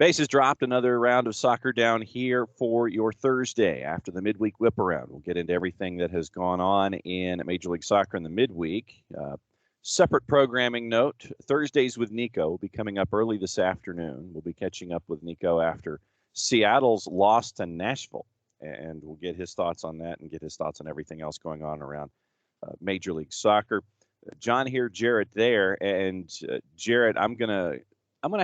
Bases dropped, another round of soccer down here for your Thursday after the midweek whip around. We'll get into everything that has gone on in Major League Soccer in the midweek. Separate programming note, Thursdays with Nico will be coming up early this afternoon. We'll be catching up with Nico after Seattle's loss to Nashville, and we'll get his thoughts on that and get his thoughts on everything else going on around Major League Soccer. John here, Jarrett there, and Jarrett, I'm gonna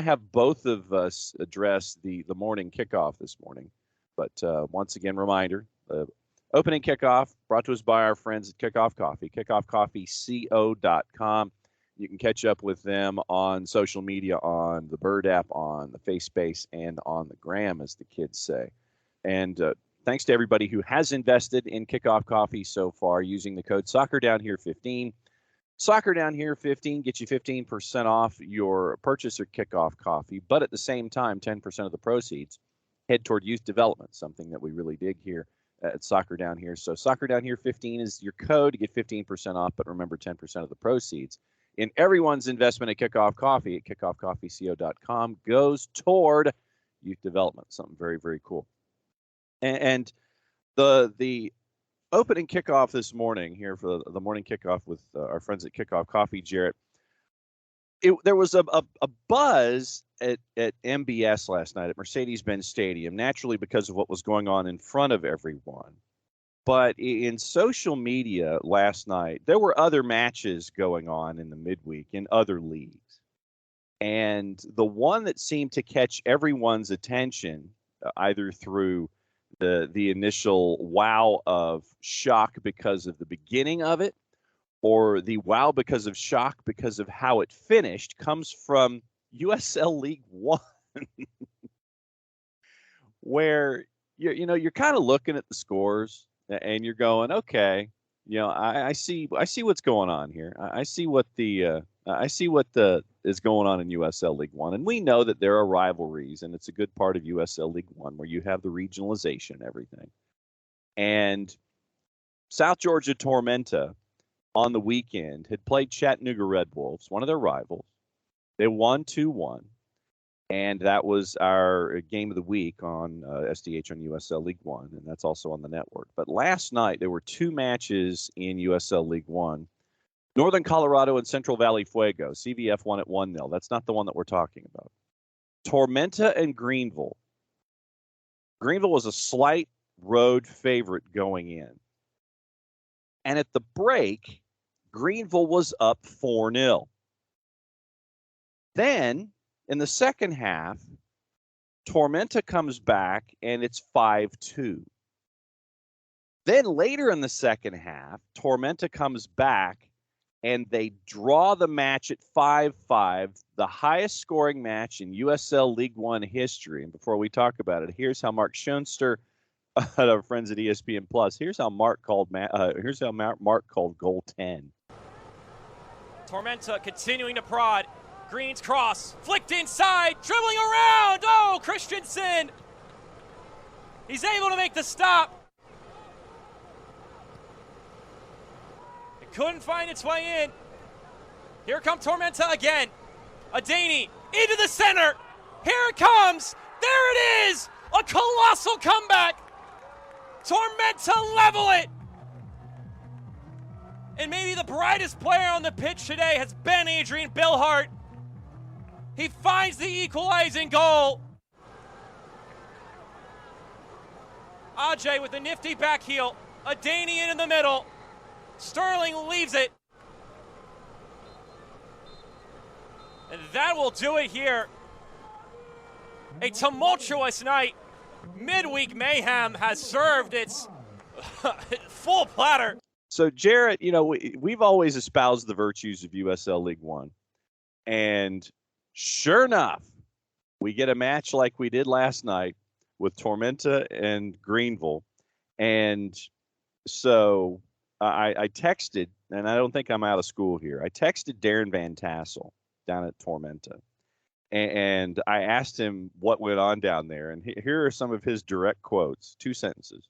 have both of us address the morning kickoff this morning. But once again, reminder, opening kickoff brought to us by our friends at Kickoff Coffee, kickoffcoffeeco.com. You can catch up with them on social media, on the Bird app, on the FaceSpace, and on the Gram, as the kids say. And thanks to everybody who has invested in Kickoff Coffee so far using the code SoccerDownHere15. Soccer Down Here 15 gets you 15% off your purchase of Kickoff Coffee, but at the same time, 10% of the proceeds head toward youth development, something that we really dig here at Soccer Down Here. So Soccer Down Here 15 is your code to get 15% off, but remember 10% of the proceeds in everyone's investment at Kickoff Coffee at kickoffcoffeeco.com goes toward youth development, something very, very cool. And the opening kickoff this morning here for the morning kickoff with our friends at Kickoff Coffee, Jarrett. There was a buzz at MBS last night at Mercedes-Benz Stadium, naturally because of what was going on in front of everyone. But in social media last night, there were other matches going on in the midweek in other leagues. And the one that seemed to catch everyone's attention, either through the initial wow of shock because of the beginning of it, or the wow because of shock because of how it finished, comes from USL League One, where you're kind of looking at the scores and you're going, okay, I see what's going on here. I see what is going on in USL League One, and we know that there are rivalries, and it's a good part of USL League One where you have the regionalization and everything. And South Georgia Tormenta on the weekend had played Chattanooga Red Wolves, one of their rivals. They won 2-1, and that was our game of the week on SDH on USL League One, and that's also on the network. But last night there were two matches in USL League One. Northern Colorado and Central Valley Fuego. CVF won at 1-0. That's not the one that we're talking about. Tormenta and Greenville. Greenville was a slight road favorite going in. And at the break, Greenville was up 4-0. Then, in the second half, Tormenta comes back and it's 5-2. Then later in the second half, Tormenta comes back and they draw the match at 5-5, the highest scoring match in USL League One history. And before we talk about it, here's how Mark Schoenster, our friends at ESPN Plus, here's how Mark called goal 10. Tormenta continuing to prod. Green's cross, flicked inside, dribbling around. Oh, Christensen! He's able to make the stop. It couldn't find its way in. Here come Tormenta again. Adani into the center. Here it comes. There it is. A colossal comeback. Tormenta level it. And maybe the brightest player on the pitch today has been Adrian Billhart. He finds the equalizing goal. Ajay with a nifty back heel. Adani in the middle. Sterling leaves it. And that will do it here. A tumultuous night. Midweek mayhem has served its full platter. So, Jarrett, we've always espoused the virtues of USL League One. And sure enough, we get a match like we did last night with Tormenta and Greenville. And so I texted, and I don't think I'm out of school here. I texted Darren Van Tassel down at Tormenta. And I asked him what went on down there. And here are some of his direct quotes, 2 sentences.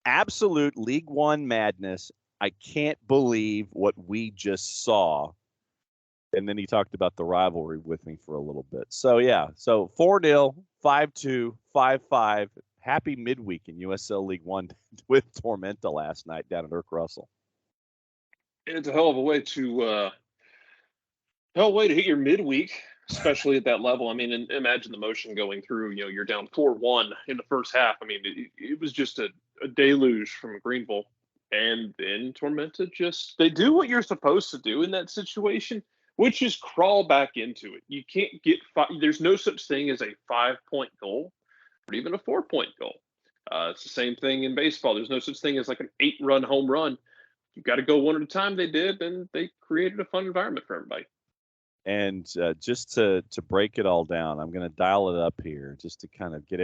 Absolute League One madness. I can't believe what we just saw. And then he talked about the rivalry with me for a little bit. So, yeah. So 4-0 5-2, 5-5. Happy midweek in USL League One with Tormenta last night down at Rsl. It's a hell of a way to hit your midweek, especially at that level. I mean, and imagine the motion going through. You're down 4-1 in the first half. I mean, it was just a deluge from Greenville. And then Tormenta they do what you're supposed to do in that situation, which is crawl back into it. You can't get there's no such thing as a 5-point goal or even a 4-point goal. It's the same thing in baseball. There's no such thing as like an 8-run home run. You've got to go one at a time. They did, and they created a fun environment for everybody. And just to break it all down, I'm going to dial it up here just to kind of give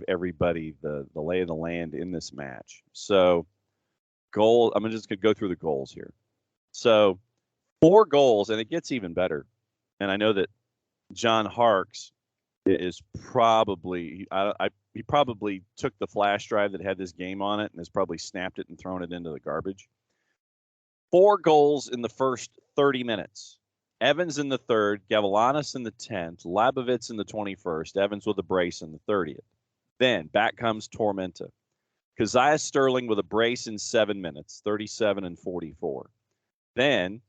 everybody the lay of the land in this match. So I'm just going to go through the goals here. So 4 goals, and it gets even better. And I know that John Harks is probably he probably took the flash drive that had this game on it and has probably snapped it and thrown it into the garbage. 4 goals in the first 30 minutes. Evans in the 3rd, Gavilanis in the 10th, Labovitz in the 21st, Evans with a brace in the 30th. Then back comes Tormenta. Keziah Sterling with a brace in 7 minutes, 37 and 44. Then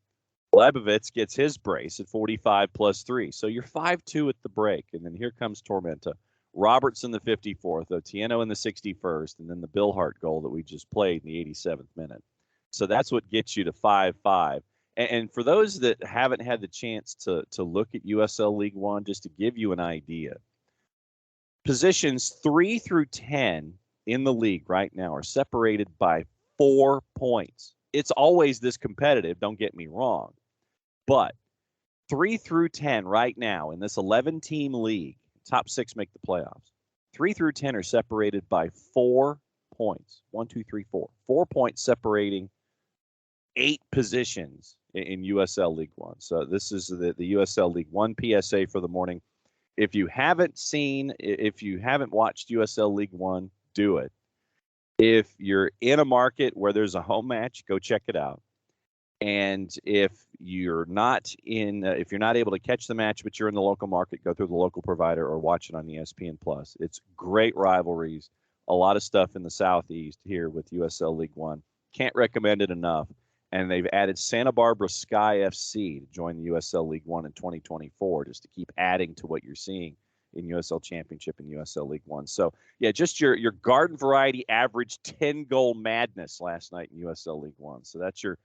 Labovitz gets his brace at 45 plus 3. So you're 5-2 at the break. And then here comes Tormenta. Roberts in the 54th, Otieno in the 61st, and then the Bill Hart goal that we just played in the 87th minute. So that's what gets you to 5-5. And for those that haven't had the chance to look at USL League One, just to give you an idea, positions 3 through 10 in the league right now are separated by 4 points. It's always this competitive, don't get me wrong. But 3 through 10 right now in this 11-team league, top 6 make the playoffs. 3 through 10 are separated by 4 points. 1, 2, 3, 4. 4 points separating 8 positions in USL League One. So this is the USL League One PSA for the morning. If you haven't watched USL League One, do it. If you're in a market where there's a home match, go check it out. And if you're not able to catch the match, but you're in the local market, go through the local provider or watch it on ESPN Plus. It's great rivalries, a lot of stuff in the Southeast here with USL League One. Can't recommend it enough. And they've added Santa Barbara Sky FC to join the USL League One in 2024, just to keep adding to what you're seeing in USL Championship and USL League One. So, yeah, just your garden variety average 10-goal madness last night in USL League One. So that's your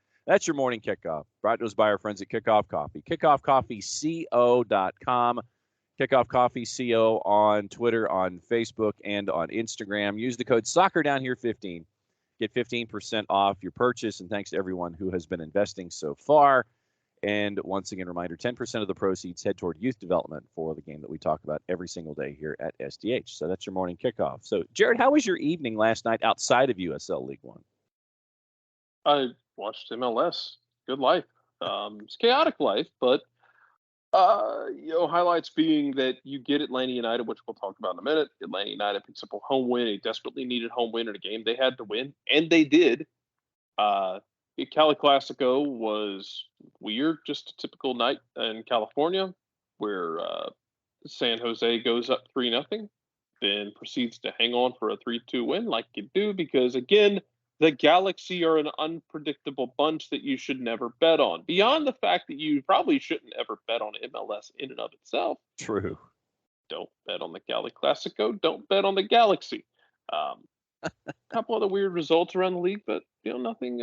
morning kickoff. Brought to us by our friends at Kickoff Coffee. KickoffCoffeeCO.com. Kickoff Coffee CO on Twitter, on Facebook, and on Instagram. Use the code SoccerDownHere15. Get 15% off your purchase, and thanks to everyone who has been investing so far. And once again, reminder, 10% of the proceeds head toward youth development for the game that we talk about every single day here at SDH. So that's your morning kickoff. So, Jarrett, how was your evening last night outside of USL League One? I watched MLS. Good life. It's chaotic life, but highlights being that you get Atlanta United, which we'll talk about in a minute. Atlanta United picks up a home win, a desperately needed home win in a game they had to win, and they did. Cali Classico was weird, just a typical night in California, where San Jose goes up 3-0, then proceeds to hang on for a 3-2 win like you do, because, again, the Galaxy are an unpredictable bunch that you should never bet on. Beyond the fact that you probably shouldn't ever bet on MLS in and of itself. True. Don't bet on the Cali Classico. Don't bet on the Galaxy. A couple other weird results around the league, but nothing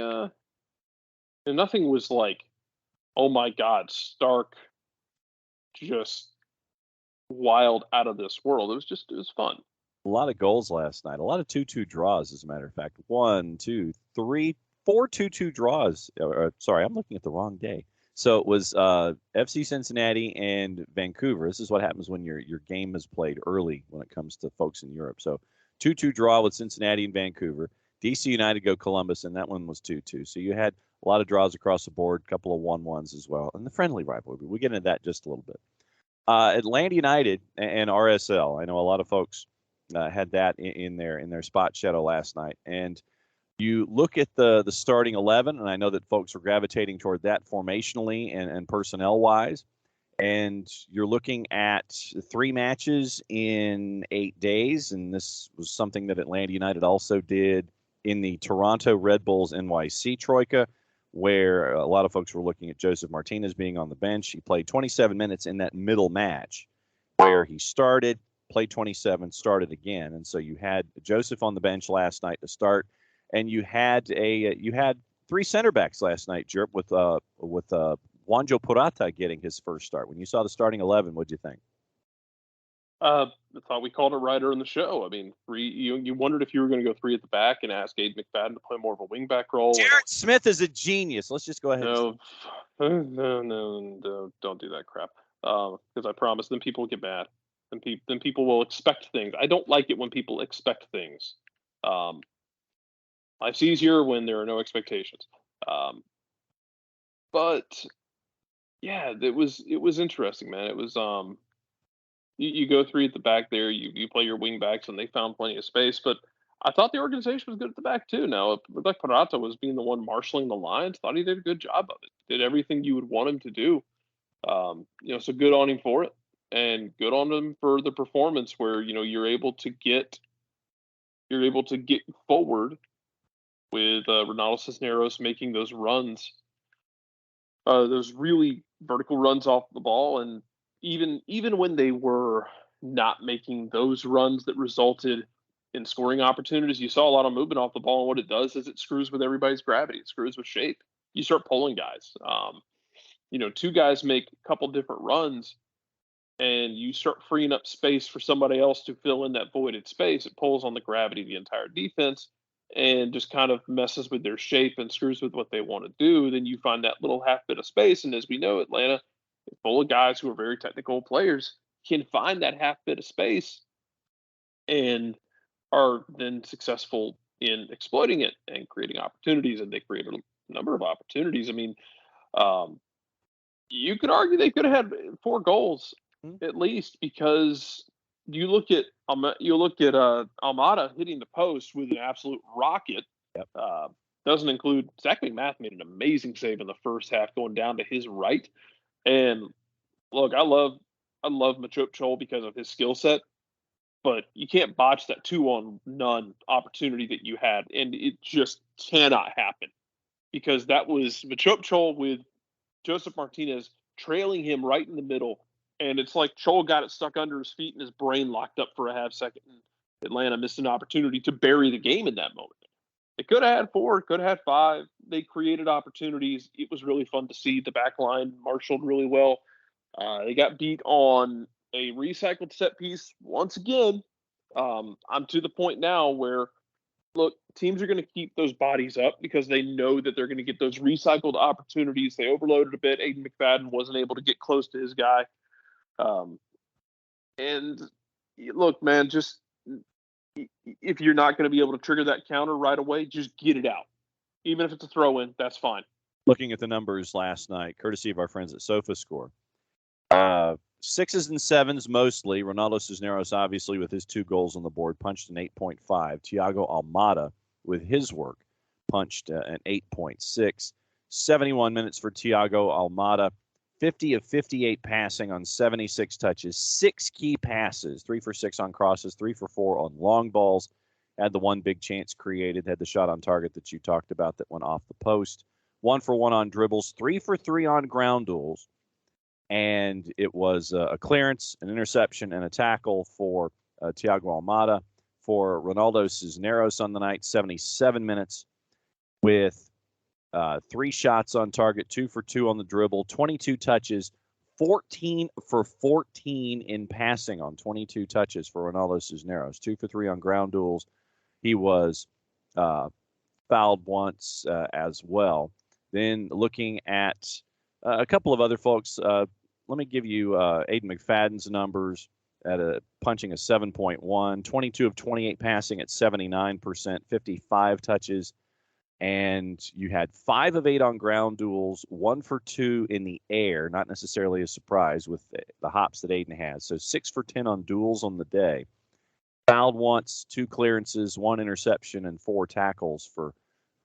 was like, oh my God, stark, just wild, out of this world. It was fun. A lot of goals last night. A lot of 2-2 draws, as a matter of fact. 1, 2, 3, 4 2-2 draws. Sorry, I'm looking at the wrong day. So it was FC Cincinnati and Vancouver. This is what happens when your game is played early when it comes to folks in Europe. So 2-2 draw with Cincinnati and Vancouver. DC United go Columbus, and that one was 2-2. So you had a lot of draws across the board, a couple of 1-1s as well, and the friendly rivalry. We'll get into that just a little bit. Atlanta United and RSL. I know a lot of folks had that in their spot shadow last night. And you look at the starting 11, and I know that folks are gravitating toward that formationally and personnel-wise. And you're looking at 3 matches in 8 days, and this was something that Atlanta United also did in the Toronto Red Bulls NYC Troika, where a lot of folks were looking at Joseph Martinez being on the bench. He played 27 minutes in that middle match where he started, played 27, started again. And so you had Joseph on the bench last night to start, and you had 3 center backs last night, Jerp, with Juanjo Purata getting his first start. When you saw the starting 11, what'd you think? I thought we called it right during the show. I mean, you wondered if you were going to go 3 at the back and ask Aiden McFadden to play more of a wingback role. Jarrett Smith is a genius. Let's just go ahead. No, don't do that crap. Because I promise, then people will get mad. Then people will expect things. I don't like it when people expect things. Life's easier when there are no expectations. But yeah, it was interesting, man. It was you go 3 at the back there, you play your wing backs, and they found plenty of space. But I thought the organization was good at the back too. Now, it looked like Purata was being the one marshaling the lines. Thought he did a good job of it. Did everything you would want him to do. So good on him for it, and good on him for the performance where you're able to get forward with Ronaldo Cisneros making those runs, those really vertical runs off the ball, and even when they were not making those runs that resulted in scoring opportunities, you saw a lot of movement off the ball, and what it does is it screws with everybody's gravity. It screws with shape. You start pulling guys. 2 guys make a couple different runs, and you start freeing up space for somebody else to fill in that voided space. It pulls on the gravity of the entire defense and just kind of messes with their shape and screws with what they want to do. Then you find that little half bit of space, and as we know, Atlanta is full of guys who are very technical players, can find that half bit of space and are then successful in exploiting it and creating opportunities, and they created a number of opportunities. I mean, you could argue they could have had 4 goals at least, because you look at Almada hitting the post with an absolute rocket. Yep. Doesn't include Zach McMath made an amazing save in the first half going down to his right. And look, I love Machop Chol because of his skill set, but you can't botch that 2-on-none opportunity that you had, and it just cannot happen, because that was Machop Chol with Joseph Martinez trailing him right in the middle, and it's like Chol got it stuck under his feet and his brain locked up for a half second, and Atlanta missed an opportunity to bury the game in that moment. They could have had 4, could have had 5. They created opportunities. It was really fun to see. The back line marshaled really well. They got beat on a recycled set piece once again. I'm to the point now where, look, teams are going to keep those bodies up because they know that they're going to get those recycled opportunities. They overloaded a bit. Aiden McFadden wasn't able to get close to his guy. And look, man, just if you're not going to be able to trigger that counter right away, just get it out. Even if it's a throw-in, that's fine. Looking at the numbers last night, courtesy of our friends at SofaScore, 6s and 7s mostly. Ronaldo Cisneros, obviously, with his 2 goals on the board, punched an 8.5. Thiago Almada, with his work, punched an 8.6. 71 minutes for Thiago Almada. 50 of 58 passing on 76 touches. 6 key passes, 3 for 6 on crosses, 3 for 4 on long balls. Had the 1 big chance created, had the shot on target that you talked about that went off the post. 1 for 1 on dribbles, 3 for 3 on ground duels. And it was a clearance, an interception, and a tackle for Thiago Almada. For Ronaldo Cisneros on the night, 77 minutes with 3 shots on target, 2 for 2 on the dribble, 22 touches, 14 for 14 in passing on 22 touches for Ronaldo Cisneros, 2 for 3 on ground duels. He was fouled once as well. Then looking at a couple of other folks, let me give you Aiden McFadden's numbers at punching a 7.1, 22 of 28 passing at 79%, 55 touches. And you had 5 of 8 on ground duels, 1 for 2 in the air, not necessarily a surprise with the hops that Aiden has. So 6 for 10 on duels on the day. Fouled once, 2 clearances, 1 interception, and 4 tackles for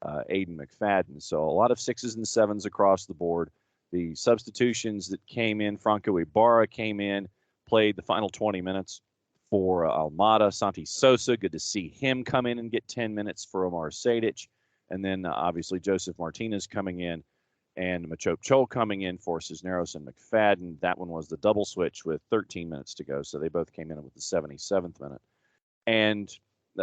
Aiden McFadden. So a lot of 6s and 7s across the board. The substitutions that came in, Franco Ibarra came in, played the final 20 minutes for Almada. Santi Sosa, good to see him come in and get 10 minutes for Omar Sadic. And then obviously Joseph Martinez coming in and Machop Chol coming in for Cisneros and McFadden. That one was the double switch with 13 minutes to go. So they both came in with the 77th minute. And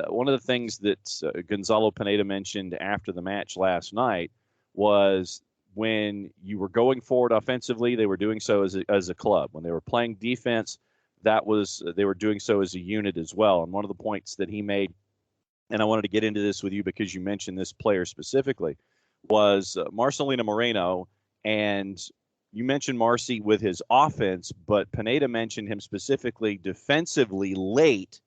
one of the things that Gonzalo Pineda mentioned after the match last night was when you were going forward offensively, they were doing so as a club. When they were playing defense, they were doing so as a unit as well. And one of the points that he made, and I wanted to get into this with you because you mentioned this player specifically, was Marcelina Moreno. And you mentioned Marcy with his offense, but Pineda mentioned him specifically defensively late,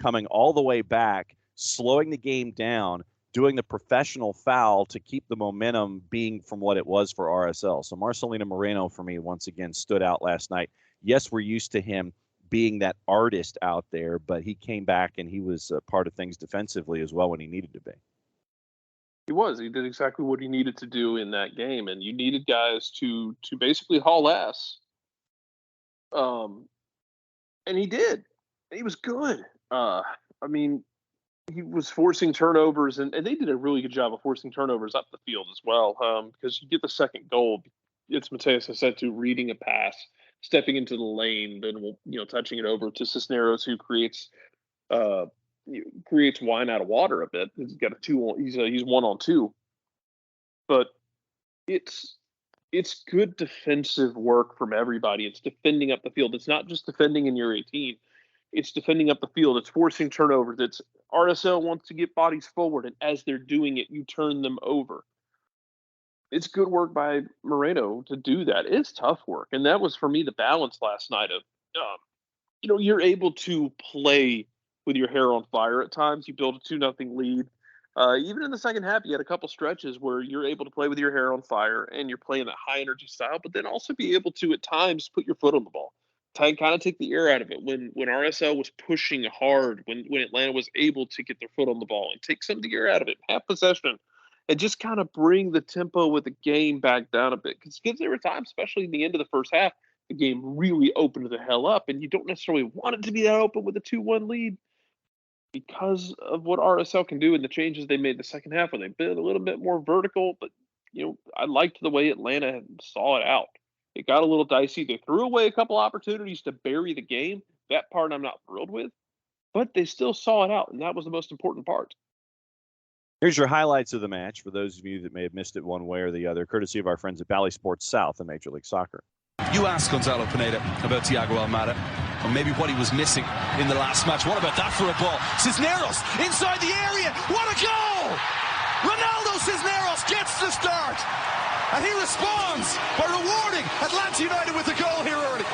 coming all the way back, slowing the game down, doing the professional foul to keep the momentum being from what it was for RSL. So Marcelina Moreno, for me, once again, stood out last night. Yes, we're used to him being that artist out there, but he came back and he was part of things defensively as well when he needed to be. He was. He did exactly what he needed to do in that game, and you needed guys to basically haul ass. And he did. He was good. I mean, he was forcing turnovers, and they did a really good job of forcing turnovers up the field as well. Because you get the second goal, it's Mateus Acetu reading a pass, stepping into the lane, then touching it over to Cisneros, who creates wine out of water a bit. He's got he's 1-on-2, but it's good defensive work from everybody. It's defending up the field. It's not just defending in your 18. It's defending up the field. It's forcing turnovers. It's RSL wants to get bodies forward, and as they're doing it, you turn them over. It's good work by Moreno to do that. It's tough work, and that was, for me, the balance last night of, you're able to play with your hair on fire at times. You build a 2-0 lead. Even in the second half, you had a couple stretches where you're able to play with your hair on fire, and you're playing that high-energy style, but then also be able to, at times, put your foot on the ball. Kind of take the air out of it when RSL was pushing hard, when Atlanta was able to get their foot on the ball and take some of the air out of it, have possession, and just kind of bring the tempo with the game back down a bit. Because there were times, especially in the end of the first half, the game really opened the hell up, and you don't necessarily want it to be that open with a 2-1 lead because of what RSL can do and the changes they made the second half when they've been a little bit more vertical. But, I liked the way Atlanta saw it out. It got a little dicey. They threw away a couple opportunities to bury the game. That part I'm not thrilled with, but they still saw it out, and that was the most important part. Here's your highlights of the match for those of you that may have missed it one way or the other, courtesy of our friends at Bally Sports South in Major League Soccer. You asked Gonzalo Pineda about Thiago Almada, or maybe what he was missing in the last match. What about that for a ball? Cisneros inside the area. What a goal! Ronaldo Cisneros gets the start. And he responds by rewarding Atlanta United with a goal here early.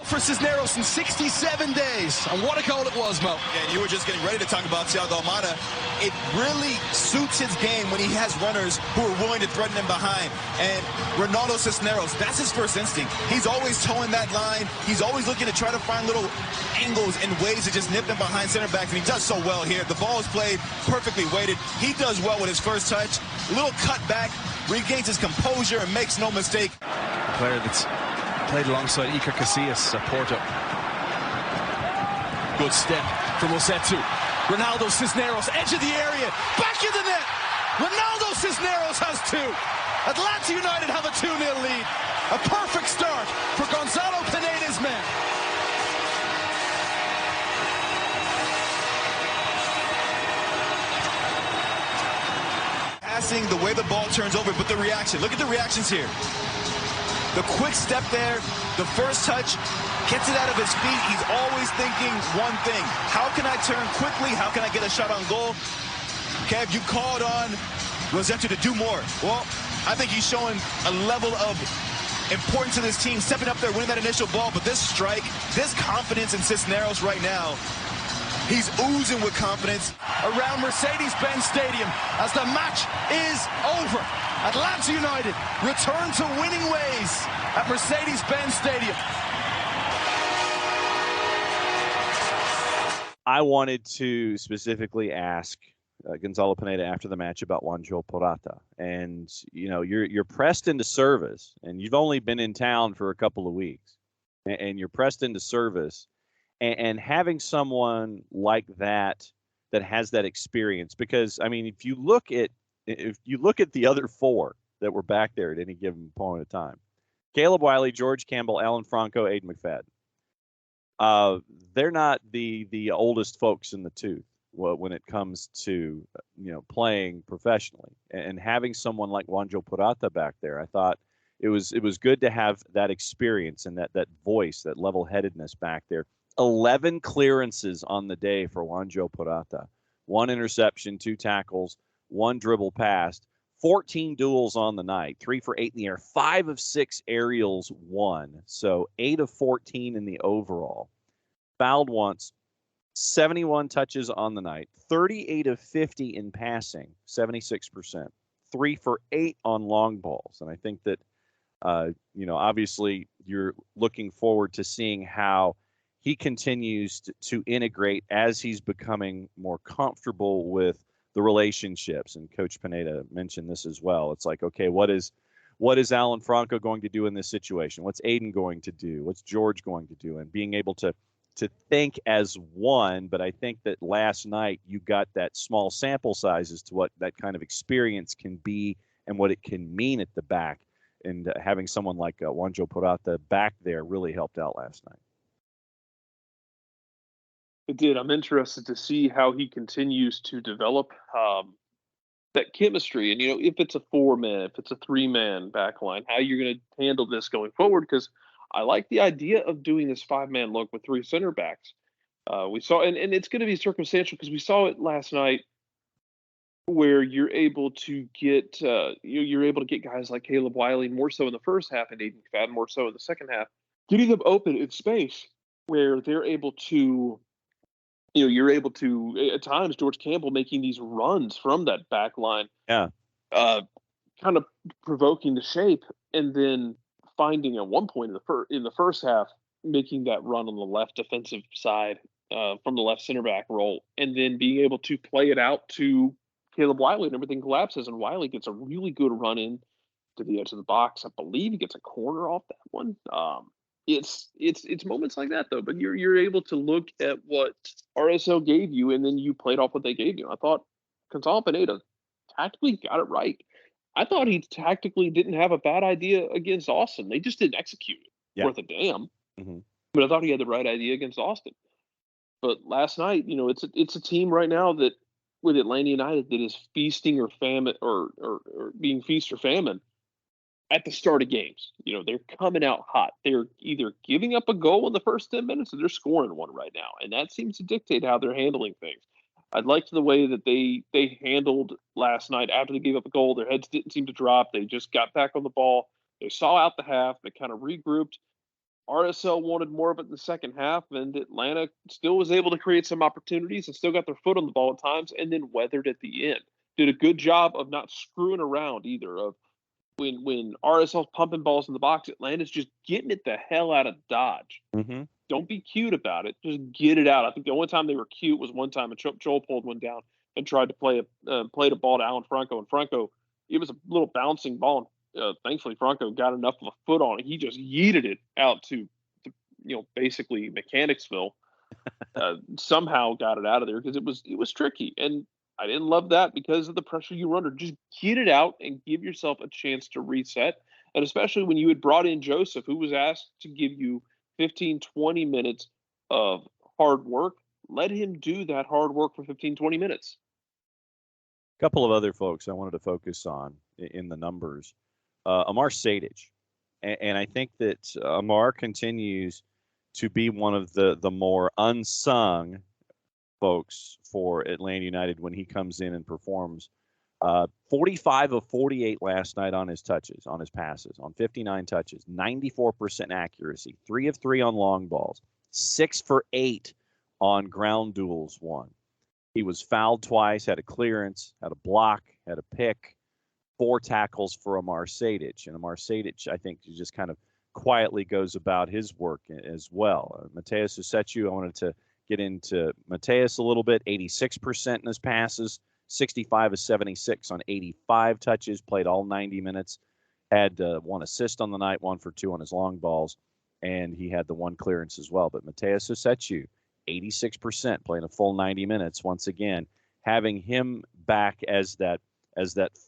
For Cisneros in 67 days. And what a goal it was, Mo. And you were just getting ready to talk about Thiago Almada. It really suits his game when he has runners who are willing to threaten him behind. And Ronaldo Cisneros, that's his first instinct. He's always towing that line. He's always looking to try to find little angles and ways to just nip them behind center backs. And he does so well here. The ball is played perfectly weighted. He does well with his first touch. A little cut back, regains his composure, and makes no mistake. A player that's played alongside Iker Casillas at Porto. Good step from Acetu. Ronaldo Cisneros, edge of the area, back in the net. Ronaldo Cisneros has two. Atlanta United have a 2-0 lead. A perfect start for Gonzalo Pineda's men. Passing, the way the ball turns over, but the reaction. Look at the reactions here. The quick step there, the first touch, gets it out of his feet. He's always thinking one thing. How can I turn quickly? How can I get a shot on goal? Kev, you called on Rosetta to do more. Well, I think he's showing a level of importance to this team, stepping up there, winning that initial ball. But this strike, this confidence in Cisneros right now, he's oozing with confidence. Around Mercedes-Benz Stadium as the match is over. Atlanta United return to winning ways at Mercedes-Benz Stadium. I I wanted to specifically ask Gonzalo Pineda after the match about Juanjo Porata. And, you're pressed into service, and you've only been in town for a couple of weeks, and you're pressed into service. And having someone like that has that experience, because, I mean, if you look at the other four that were back there at any given point of time, Caleb Wiley, George Campbell, Alan Franco, Aiden McFadden, they're not the oldest folks in the tooth when it comes to playing professionally, and having someone like Juanjo Porata back there, I thought it was good to have that experience and that voice, that level-headedness back there. 11 clearances on the day for Juanjo Porata, 1 interception, 2 tackles, 1 dribble pass, 14 duels on the night, 3 for 8 in the air, 5 of 6 aerials won, so 8 of 14 in the overall. Fouled once, 71 touches on the night, 38 of 50 in passing, 76%, 3 for 8 on long balls. And I think that, obviously you're looking forward to seeing how he continues to integrate as he's becoming more comfortable with the relationships. And Coach Pineda mentioned this as well. It's like, okay, what is Alan Franco going to do in this situation? What's Aiden going to do? What's George going to do? And being able to think as one. But I think that last night you got that small sample size as to what that kind of experience can be and what it can mean at the back. And having someone like Juanjo Porata back there really helped out last night. It did. I'm interested to see how he continues to develop that chemistry. And, if it's a 4-man, if it's a 3-man back line, how you're going to handle this going forward. Because I like the idea of doing this 5-man look with 3 center backs. We saw, and it's going to be circumstantial because we saw it last night, where you're able to get guys like Caleb Wiley more so in the first half and Aiden McFadden more so in the second half, getting them open in space where they're able to. You're able to, at times, George Campbell making these runs from that back line. Yeah. Kind of provoking the shape, and then finding at one point in the first half, making that run on the left defensive side from the left center back role, and then being able to play it out to Caleb Wiley, and everything collapses, and Wiley gets a really good run in to the edge of the box. I believe he gets a corner off that one. It's moments like that though, but you're able to look at what RSL gave you, and then you played off what they gave you. I thought Gonzalo Pineda tactically got it right. I thought he tactically didn't have a bad idea against Austin. They just didn't execute it worth a damn. Mm-hmm. But I thought he had the right idea against Austin. But last night, it's a team right now that with Atlanta United that is feasting or famine or being feast or famine at the start of games. They're coming out hot. They're either giving up a goal in the first 10 minutes or they're scoring one right now. And that seems to dictate how they're handling things. I'd liked the way that they handled last night after they gave up a goal. Their heads didn't seem to drop. They just got back on the ball. They saw out the half. They kind of regrouped. RSL wanted more of it in the second half, and Atlanta still was able to create some opportunities and still got their foot on the ball at times, and then weathered at the end. Did a good job of not screwing around either. Of when RSL's pumping balls in the box, Atlanta's just getting it the hell out of Dodge. Mm-hmm. Don't be cute about it. Just get it out. I think the only time they were cute was one time Joel pulled one down and tried to play the ball to Alan Franco. And Franco, it was a little bouncing ball. Thankfully, Franco got enough of a foot on it. He just yeeted it out to, basically Mechanicsville. Somehow got it out of there because it was tricky. And I didn't love that because of the pressure you were under. Just get it out and give yourself a chance to reset. And especially when you had brought in Joseph, who was asked to give you 15, 20 minutes of hard work, let him do that hard work for 15, 20 minutes. A couple of other folks I wanted to focus on in the numbers. Amar Sejdic. And I think that Amar continues to be one of the more unsung folks for Atlanta United when he comes in and performs. 45 of 48 last night on his touches, on his passes, on 59 touches, 94% accuracy, 3 of 3 on long balls, 6 for 8 on ground duels won. He was fouled twice, had a clearance, had a block, had a pick, 4 tackles for Amar Sejdic. And Amar Sejdic, I think, just kind of quietly goes about his work as well. Mateus Susechu, I wanted to get into Mateus a little bit. 86% in his passes, 65 of 76 on 85 touches, played all 90 minutes, had 1 assist on the night, 1 for 2 on his long balls, and he had the 1 clearance as well. But Mateus Osechu, 86%, playing a full 90 minutes. Once again, having him back as that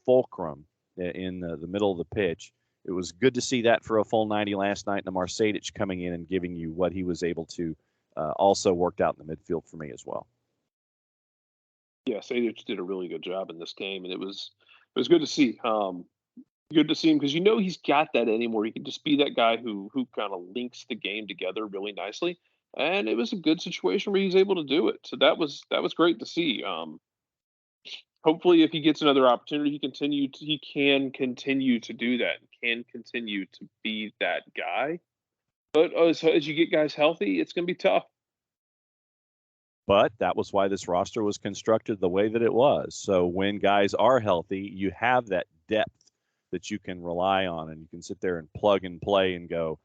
fulcrum in the middle of the pitch. It was good to see that for a full 90 last night, and Marcelina coming in and giving you what he was able to also worked out in the midfield for me as well. Yeah, Sadic did a really good job in this game, and it was good to see. Good to see him because he's got that anymore. He can just be that guy who kind of links the game together really nicely, and it was a good situation where he's able to do it. So that was great to see. Hopefully, if he gets another opportunity, he can continue to do that. Can continue to be that guy. But as you get guys healthy, it's going to be tough. But that was why this roster was constructed the way that it was. So when guys are healthy, you have that depth that you can rely on, and you can sit there and plug and play and go,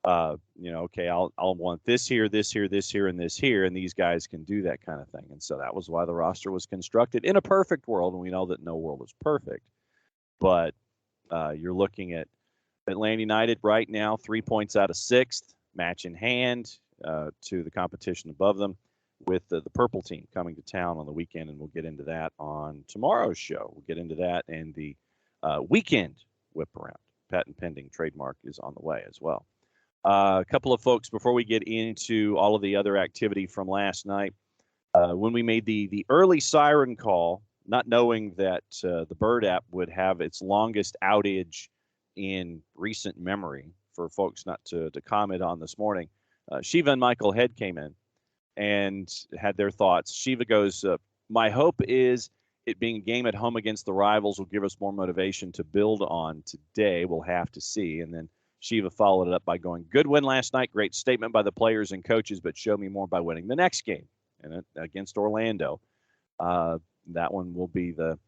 okay, I'll want this here, this here, this here, and this here, and these guys can do that kind of thing. And so that was why the roster was constructed in a perfect world, and we know that no world is perfect. But you're looking at Atlanta United right now, 3 points out of 6th, match in hand to the competition above them, with the purple team coming to town on the weekend, and we'll get into that on tomorrow's show. We'll get into that, and the weekend whip around. Patent pending trademark is on the way as well. A couple of folks before we get into all of the other activity from last night. When we made the early siren call, not knowing that the Bird app would have its longest outage in recent memory, for folks not to comment on this morning, Shiva and Michael Head came in and had their thoughts. Shiva goes, my hope is it being a game at home against the rivals will give us more motivation to build on today. We'll have to see. And then Shiva followed it up by going, good win last night. Great statement by the players and coaches, but show me more by winning the next game. And against Orlando, that one will be the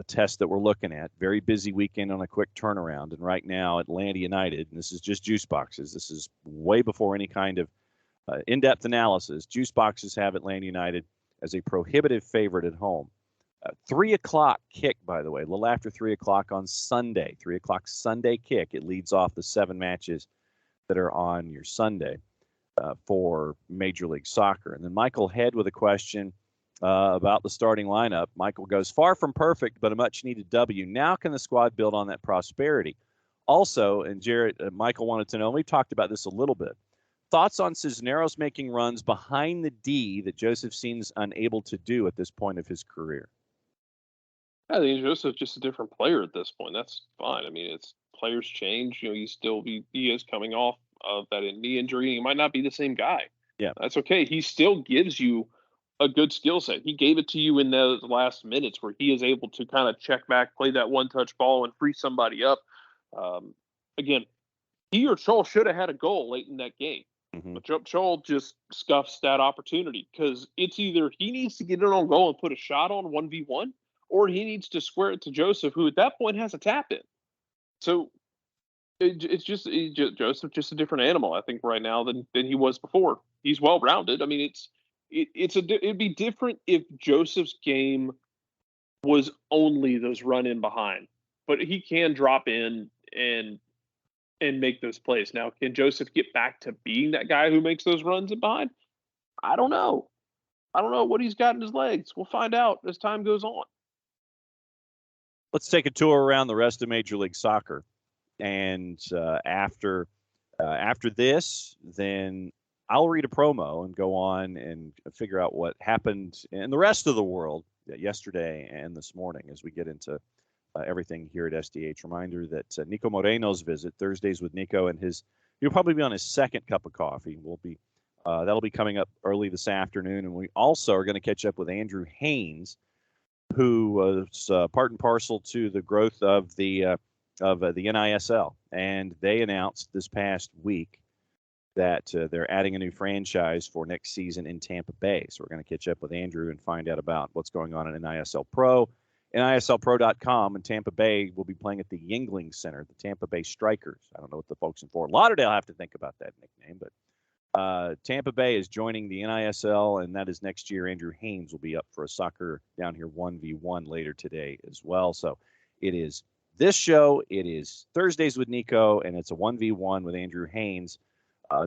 test that we're looking at. Very busy weekend on a quick turnaround. And right now, Atlanta United, and this is just juice boxes. This is way before any kind of in-depth analysis. Juice boxes have Atlanta United as a prohibitive favorite at home. 3 o'clock kick, by the way, a little after 3 o'clock on Sunday. 3 o'clock Sunday kick. It leads off the 7 matches that are on your Sunday for Major League Soccer. And then Michael Head with a question about the starting lineup. Michael goes, far from perfect, but a much-needed W. Now can the squad build on that prosperity? Also, and Jarrett, Michael wanted to know, and we've talked about this a little bit, thoughts on Cisneros making runs behind the D that Joseph seems unable to do at this point of his career? I think Joseph's just a different player at this point. That's fine. I mean, it's players change. He is coming off of that knee injury. He might not be the same guy. Yeah, that's okay. He still gives you a good skill set. He gave it to you in those last minutes where he is able to kind of check back, play that one-touch ball, and free somebody up. Again, he or Chol should have had a goal late in that game. Mm-hmm. But Chol just scuffs that opportunity because it's either he needs to get it on goal and put a shot on 1v1, or he needs to square it to Joseph, who at that point has a tap in. So Joseph's just a different animal, I think, right now than he was before. He's well rounded. I mean, it'd be different if Joseph's game was only those run in behind, but he can drop in and make those plays. Now, can Joseph get back to being that guy who makes those runs in behind? I don't know. I don't know what he's got in his legs. We'll find out as time goes on. Let's take a tour around the rest of Major League Soccer. And after this, then I'll read a promo and go on and figure out what happened in the rest of the world yesterday and this morning as we get into everything here at SDH. Reminder that Nico Moreno's visit, Thursdays with Nico, and he'll probably be on his second cup of coffee. That'll be coming up early this afternoon. And we also are going to catch up with Andrew Haynes, who was part and parcel to the growth of the NISL. And they announced this past week that they're adding a new franchise for next season in Tampa Bay. So we're going to catch up with Andrew and find out about what's going on in NISL Pro. NISLPro.com, and Tampa Bay will be playing at the Yingling Center, the Tampa Bay Strikers. I don't know what the folks in Fort Lauderdale have to think about that nickname, but Tampa Bay is joining the NISL, and that is next year. Andrew Haynes will be up for a soccer down here 1v1 later today as well. So it is this show. It is Thursdays with Nico, and it's a 1v1 with Andrew Haynes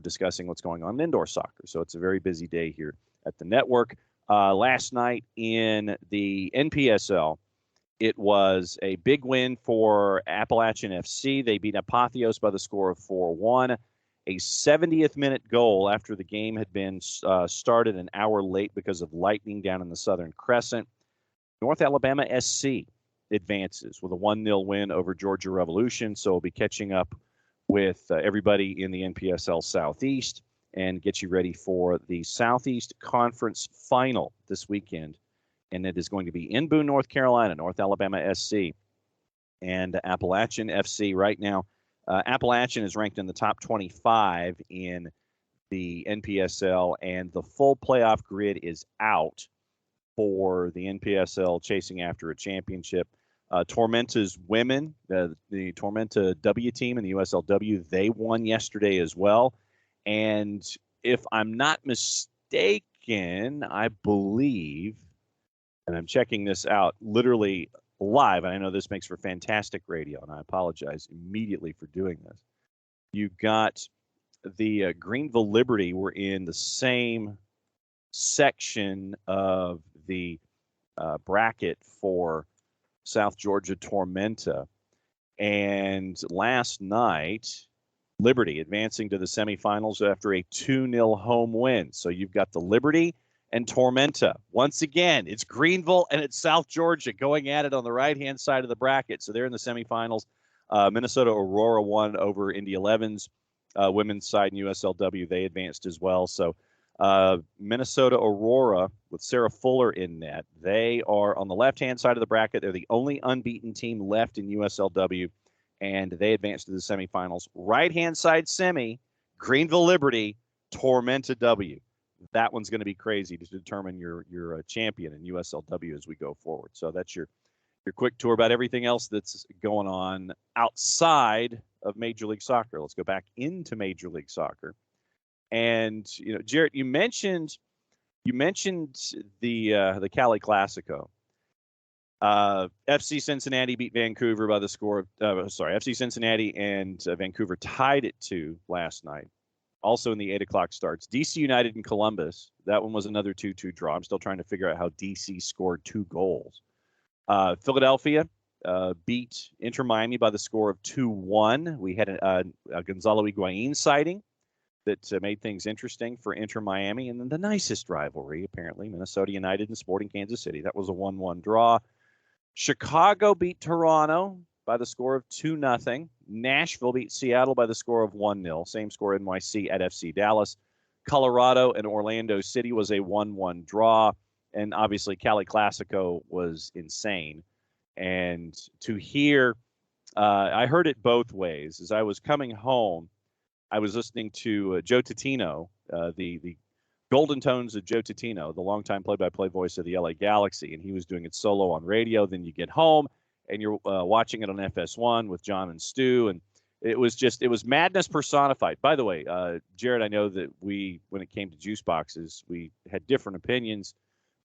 discussing what's going on in indoor soccer. So it's a very busy day here at the network. Last night in the NPSL, it was a big win for Appalachian FC. They beat Apotheos by the score of 4-1. A 70th minute goal after the game had been started an hour late because of lightning down in the Southern Crescent. North Alabama SC advances with a 1-0 win over Georgia Revolution. So we'll be catching up with everybody in the NPSL Southeast and get you ready for the Southeast Conference Final this weekend. And it is going to be in Boone, North Carolina, North Alabama SC and Appalachian FC right now. Appalachian is ranked in the top 25 in the NPSL, and the full playoff grid is out for the NPSL chasing after a championship. Tormenta's women, the Tormenta W team in the USLW, they won yesterday as well. And if I'm not mistaken, I believe, and I'm checking this out literally live, and I know this makes for fantastic radio, and I apologize immediately for doing this. You got the Greenville Liberty were in the same section of the bracket for South Georgia Tormenta, and last night Liberty advancing to the semifinals after a 2-0 home win. So you've got the Liberty and Tormenta. Once again, it's Greenville and it's South Georgia going at it on the right-hand side of the bracket. So they're in the semifinals. Minnesota Aurora won over Indy 11's women's side in USLW. They advanced as well. So Minnesota Aurora with Sarah Fuller in net. They are on the left-hand side of the bracket. They're the only unbeaten team left in USLW, and they advanced to the semifinals. Right-hand side semi, Greenville Liberty, Tormenta W. That one's going to be crazy to determine your champion in USLW as we go forward. So that's your quick tour about everything else that's going on outside of Major League Soccer. Let's go back into Major League Soccer. And Jarrett, you mentioned the Cali Classico. FC Cincinnati beat Vancouver by the score of FC Cincinnati and Vancouver tied it 2 last night. Also in the 8 o'clock starts. DC United and Columbus. That one was another 2-2 draw. I'm still trying to figure out how DC scored 2 goals. Philadelphia beat Inter Miami by the score of 2-1. We had a Gonzalo Higuain sighting that made things interesting for Inter Miami. And then the nicest rivalry, apparently, Minnesota United and Sporting Kansas City. That was a 1-1 draw. Chicago beat Toronto by the score of 2-0. Nashville beat Seattle by the score of 1-0. Same score NYC at FC Dallas. Colorado and Orlando City was a 1-1 draw. And obviously Cali Classico was insane. And to hear, I heard it both ways. As I was coming home, I was listening to Joe Totino, the Golden Tones of Joe Totino, the longtime play-by-play voice of the LA Galaxy, and he was doing it solo on radio. Then you get home, and you're watching it on FS1 with John and Stu, and it was madness personified. By the way, Jarrett, I know that when it came to juice boxes, we had different opinions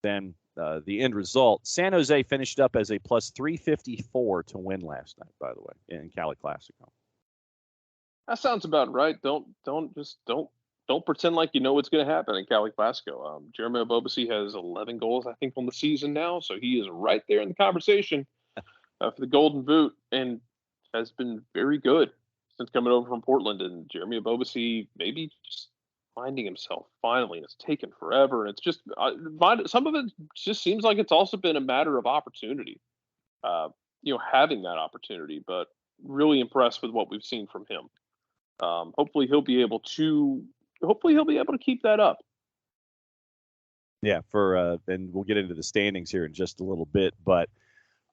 than the end result. San Jose finished up as a plus 354 to win last night, by the way, in Cali Classico. That sounds about right. Don't pretend like you know what's going to happen in Cali Classico. Jeremy Bobasi has 11 goals, I think, on the season now, so he is right there in the conversation for the Golden Boot, and has been very good since coming over from Portland. And Jeremy Bobasi maybe just finding himself finally. It's taken forever, and it's just some of it just seems like it's also been a matter of opportunity. Having that opportunity, but really impressed with what we've seen from him. Hopefully he'll be able to keep that up. Yeah, and we'll get into the standings here in just a little bit, but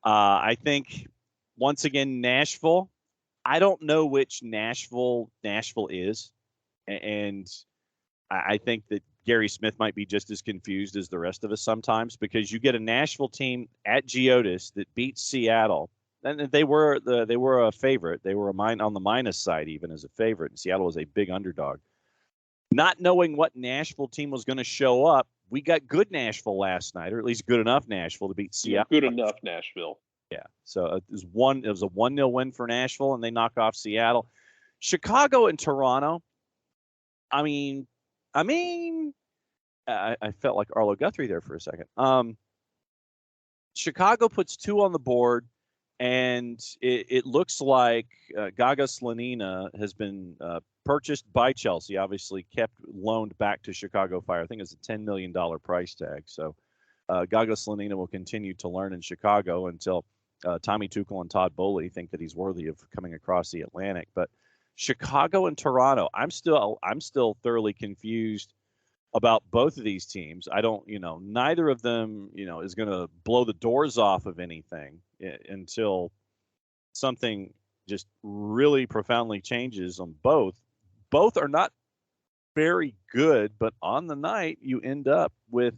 I think once again Nashville. I don't know which Nashville is, and I think that Gary Smith might be just as confused as the rest of us sometimes, because you get a Nashville team at Geodis that beats Seattle. And they were a favorite. They were on the minus side even as a favorite. And Seattle was a big underdog. not knowing what Nashville team was going to show up, we got good Nashville last night, or at least good enough Nashville to beat Seattle. Good enough Nashville. Yeah. So it was a 1-0 win for Nashville, and they knock off Seattle. Chicago and Toronto. I felt like Arlo Guthrie there for a second. Chicago puts 2 on the board, and it looks like Gaga Slonina has been purchased by Chelsea, obviously loaned back to Chicago Fire. I think it's a $10 million price tag. So Gaga Slonina will continue to learn in Chicago until Tommy Tuchel and Todd Bowley think that he's worthy of coming across the Atlantic. But Chicago and Toronto, I'm still thoroughly confused about both of these teams. I don't, neither of them, is going to blow the doors off of anything until something just really profoundly changes on both. Both are not very good, but on the night you end up with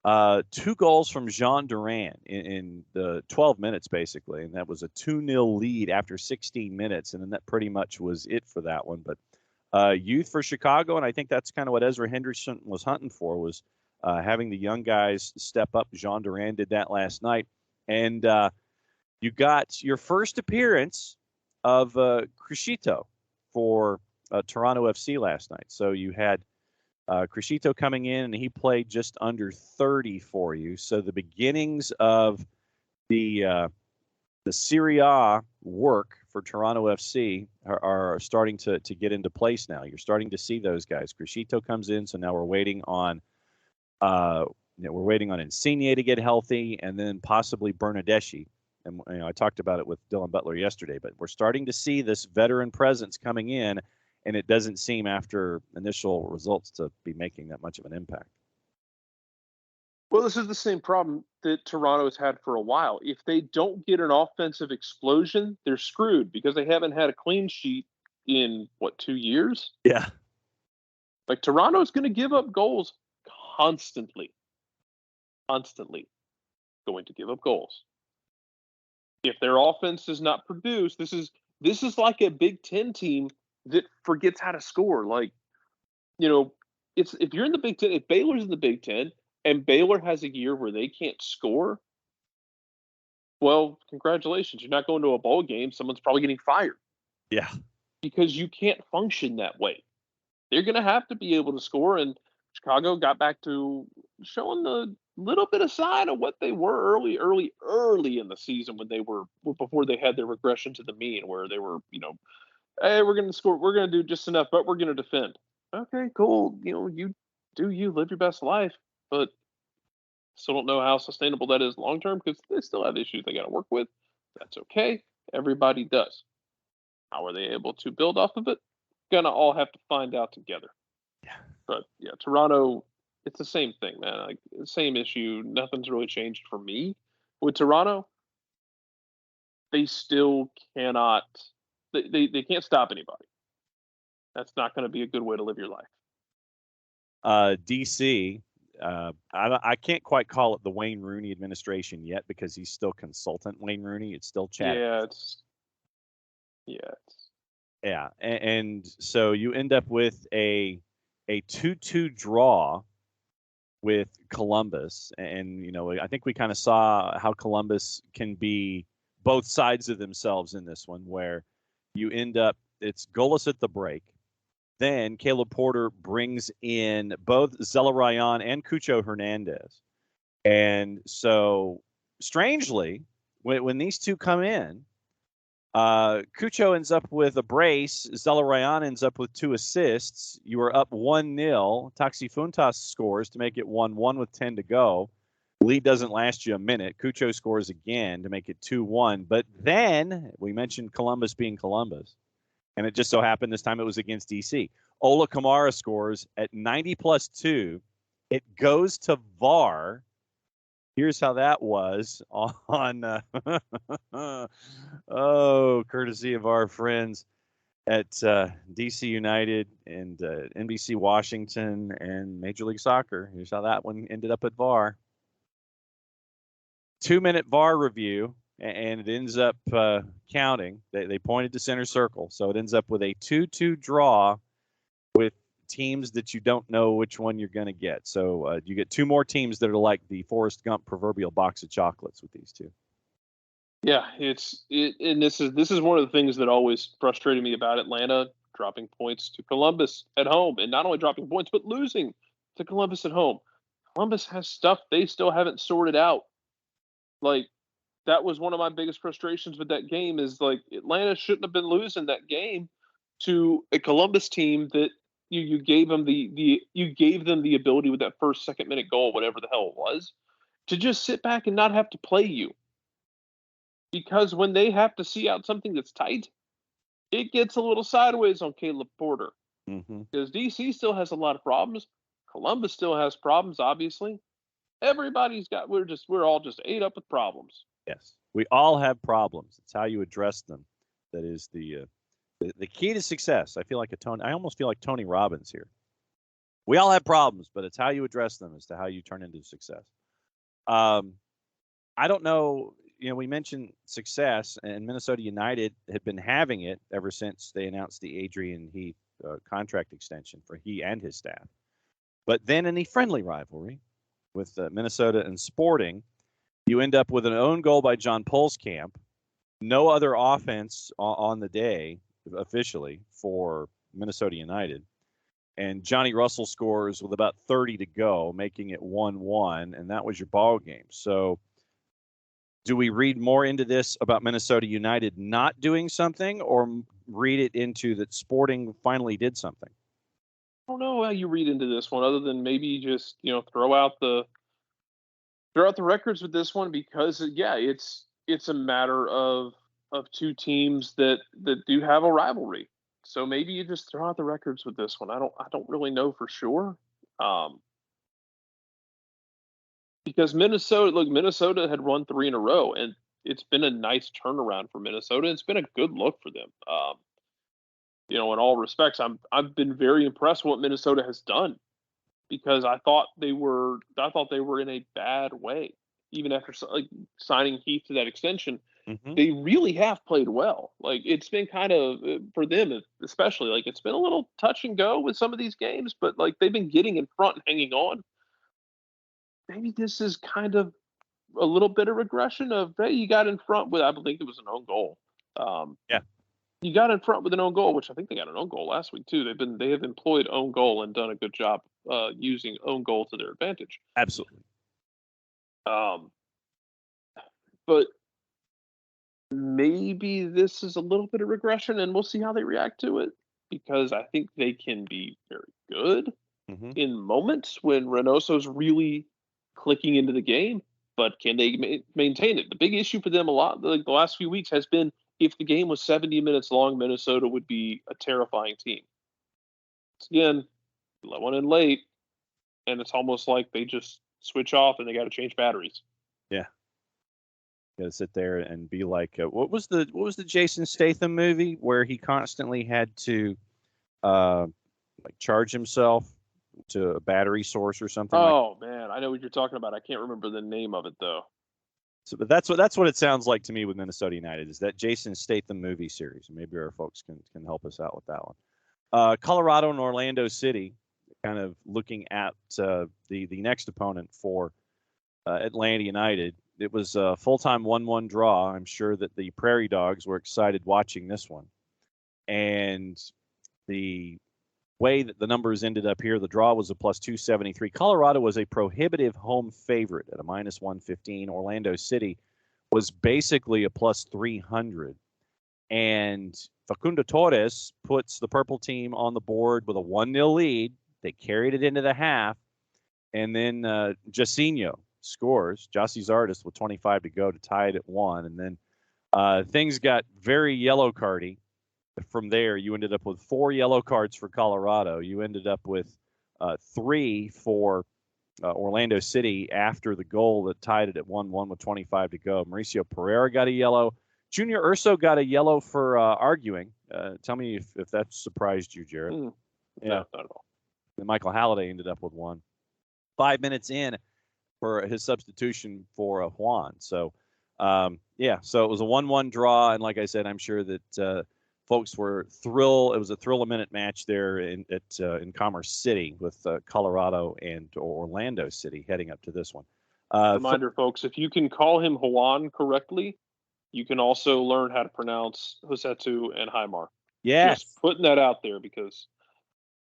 2 goals from Jean Duran in the 12 minutes, basically. And that was a 2-0 lead after 16 minutes. And then that pretty much was it for that one. But youth for Chicago, and I think that's kind of what Ezra Henderson was hunting for, was having the young guys step up. Jean Duran did that last night. And you got your first appearance of Criscito for Toronto FC last night. So you had Criscito coming in, and he played just under 30 for you. So the beginnings of the Serie A work for Toronto FC are starting to get into place now. You're starting to see those guys. Criscito comes in, so now we're waiting on Insigne to get healthy, and then possibly Bernardeschi. And I talked about it with Dylan Butler yesterday, but we're starting to see this veteran presence coming in, and it doesn't seem after initial results to be making that much of an impact. Well, this is the same problem that Toronto has had for a while. If they don't get an offensive explosion, they're screwed because they haven't had a clean sheet in, 2 years? Yeah. Like, Toronto's going to give up goals constantly. Constantly going to give up goals. If their offense does not produce, this is like a Big Ten team that forgets how to score. Like, if you're in the Big Ten, if Baylor's in the Big Ten and Baylor has a year where they can't score, well, congratulations. You're not going to a bowl game. Someone's probably getting fired. Yeah. Because you can't function that way. They're going to have to be able to score, and Chicago got back to showing the little bit of sign of what they were early in the season before they had their regression to the mean, where they were, hey, we're going to score. We're going to do just enough, but we're going to defend. Okay, cool. You live your best life, but still don't know how sustainable that is long term because they still have issues they got to work with. That's okay. Everybody does. How are they able to build off of it? Gonna all have to find out together. Yeah. But yeah, Toronto, it's the same thing, man. Like, the same issue. Nothing's really changed for me with Toronto. They still cannot. They can't stop anybody. That's not going to be a good way to live your life. DC, I can't quite call it the Wayne Rooney administration yet because he's still consultant Wayne Rooney. It's still Chad. Yeah. And so you end up with a 2-2 draw with Columbus. And, I think we kind of saw how Columbus can be both sides of themselves in this one, where you end up, it's goalless at the break. Then Caleb Porter brings in both Zelarayan and Cucho Hernandez. And so, strangely, when these two come in, Cucho ends up with a brace. Zelarayan ends up with 2 assists. You are up 1-0. Taxi Funtas scores to make it 1-1 with 10 to go. Lead doesn't last you a minute. Cucho scores again to make it 2-1. But then we mentioned Columbus being Columbus. And it just so happened this time it was against DC. Ola Kamara scores at 90+2. It goes to VAR. Here's how that was on, courtesy of our friends at DC United and NBC Washington and Major League Soccer. Here's how that one ended up at VAR. 2-minute VAR review, and it ends up counting. They pointed to center circle, so it ends up with a 2-2 draw with teams that you don't know which one you're going to get. So you get two more teams that are like the Forrest Gump proverbial box of chocolates with these two. Yeah, and this is one of the things that always frustrated me about Atlanta dropping points to Columbus at home, and not only dropping points but losing to Columbus at home. Columbus has stuff they still haven't sorted out. Like, that was one of my biggest frustrations with that game is, like, Atlanta shouldn't have been losing that game to a Columbus team that you gave them you gave them the ability with that first second minute goal, whatever the hell it was, to just sit back and not have to play you. Because when they have to see out something that's tight, it gets a little sideways on Caleb Porter. Because DC still has a lot of problems. Columbus still has problems, obviously. Everybody's got we're all just ate up with problems. Yes. We all have problems. It's how you address them. That is the key to success. I almost feel like Tony Robbins here. We all have problems, but it's how you address them as to how you turn into success. I don't know. We mentioned success, and Minnesota United had been having it ever since they announced the Adrian Heath contract extension for he and his staff. But then in the friendly rivalry with Minnesota and Sporting, you end up with an own goal by John Polskamp, no other offense on the day officially for Minnesota United, and Johnny Russell scores with about 30 to go, making it 1-1, and that was your ball game. So do we read more into this about Minnesota United not doing something, or read it into that Sporting finally did something? I don't know how you read into this one, other than maybe just throw out the records with this one, because it's a matter of two teams that do have a rivalry. So maybe you just throw out the records with this one. I don't really know for sure. Because Minnesota had won 3 in a row, and it's been a nice turnaround for Minnesota. It's been a good look for them. In all respects, I've been very impressed with what Minnesota has done, because I thought they were in a bad way, even after signing Heath to that extension. They really have played well. Like, it's been kind of, for them especially, like, it's been a little touch and go with some of these games, but like, they've been getting in front and hanging on. Maybe this is kind of a little bit of regression of, hey, you got in front with, I believe it was an own goal. Yeah. You got in front with an own goal, which I think they got an own goal last week too. They have employed own goal and done a good job using own goal to their advantage. Absolutely. But maybe this is a little bit of regression, and we'll see how they react to it, because I think they can be very good in moments when Reynoso's really clicking into the game, but can they maintain it? The big issue for them the last few weeks has been, if the game was 70 minutes long, Minnesota would be a terrifying team. Again, let one in late, and it's almost like they just switch off and they got to change batteries. Yeah. Got to sit there and be like, what was the Jason Statham movie where he constantly had to charge himself to a battery source or something? Oh, man, I know what you're talking about. I can't remember the name of it though. So, but that's what it sounds like to me with Minnesota United, is that Jason Statham movie series. Maybe our folks can help us out with that one. Colorado and Orlando City, kind of looking at the next opponent for Atlanta United. It was a full-time 1-1 draw. I'm sure that the Prairie Dogs were excited watching this one. And the way that the numbers ended up here, the draw was a plus 273. Colorado was a prohibitive home favorite at a minus 115. Orlando City was basically a plus 300. And Facundo Torres puts the purple team on the board with a 1-0 lead. They carried it into the half. And then Jacinho scores, Jossie Zardes, with 25 to go to tie it at 1. And then things got very yellow cardy. From there, you ended up with 4 yellow cards for Colorado. You ended up with 3 for Orlando City after the goal that tied it at 1-1 with 25 to go. Mauricio Pereira got a yellow. Junior Urso got a yellow for arguing. Tell me if that surprised you, Jarrett. No, not at all. And Michael Halliday ended up with 1. 5 minutes in for his substitution for Juan. So, so it was a 1-1 draw. And like I said, I'm sure that folks were thrilled. It was a thrill-a-minute match there in Commerce City with Colorado and Orlando City heading up to this one. Reminder, folks, if you can call him Juan correctly, you can also learn how to pronounce Josetu and Haimar. Yes. Just putting that out there because,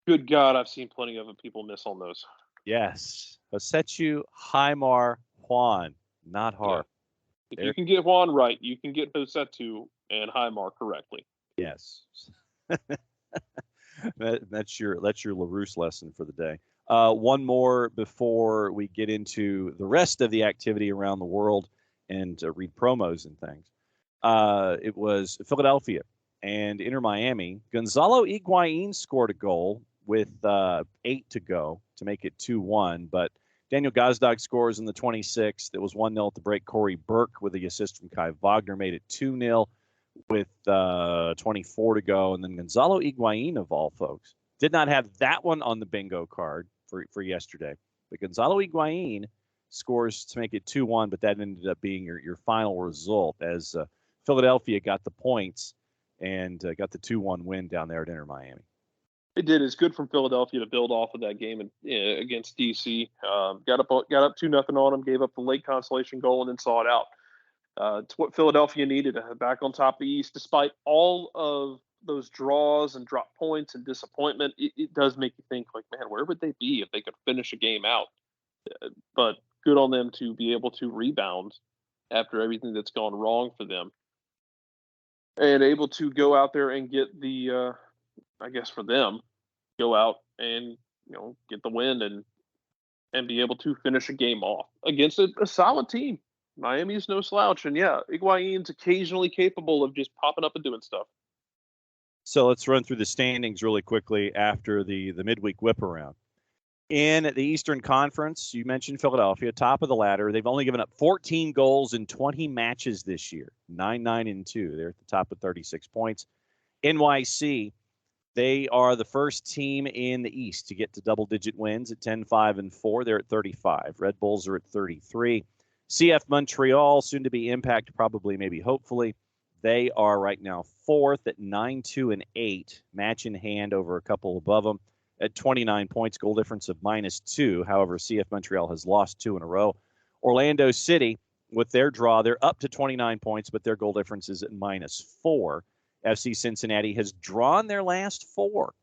good God, I've seen plenty of people miss on those. Yes. Josetu, Haimar, Juan, not Har. Yeah. If you can get Juan right, you can get Josetu and Haimar correctly. Yes. That's your LaRousse lesson for the day. One more before we get into the rest of the activity around the world and read promos and things. It was Philadelphia and Inter Miami. Gonzalo Higuain scored a goal with 8 to go to make it 2-1, but Daniel Gazdag scores in the 26th. It was 1-0 at the break. Corey Burke with the assist from Kai Wagner made it 2-0 with 24 to go. And then Gonzalo Higuain, of all folks, did not have that one on the bingo card for yesterday. But Gonzalo Higuain scores to make it 2-1, but that ended up being your final result as Philadelphia got the points and got the 2-1 win down there at Inter Miami. It did. It's good from Philadelphia to build off of that game against DC. Got up 2-0 on them, gave up the late consolation goal, and then saw it out. It's what Philadelphia needed to have back on top of the East. Despite all of those draws and drop points and disappointment, it does make you think, like, man, where would they be if they could finish a game out? But good on them to be able to rebound after everything that's gone wrong for them. And able to go out there and get the, I guess for them, go out and, get the win and be able to finish a game off against a solid team. Miami's no slouch. And yeah, Higuain's occasionally capable of just popping up and doing stuff. So let's run through the standings really quickly after the midweek whip around. In the Eastern Conference, you mentioned Philadelphia, top of the ladder. They've only given up 14 goals in 20 matches this year, 9-9-2. They're at the top with 36 points. NYC, they are the first team in the East to get to double-digit wins at 10-5-4. They're at 35. Red Bulls are at 33. CF Montreal, soon to be Impact, probably, maybe, hopefully. They are right now fourth at 9-2-8, match in hand over a couple above them at 29 points, goal difference of -2. However, CF Montreal has lost 2 in a row. Orlando City, with their draw, they're up to 29 points, but their goal difference is at -4. FC Cincinnati has drawn their last 4.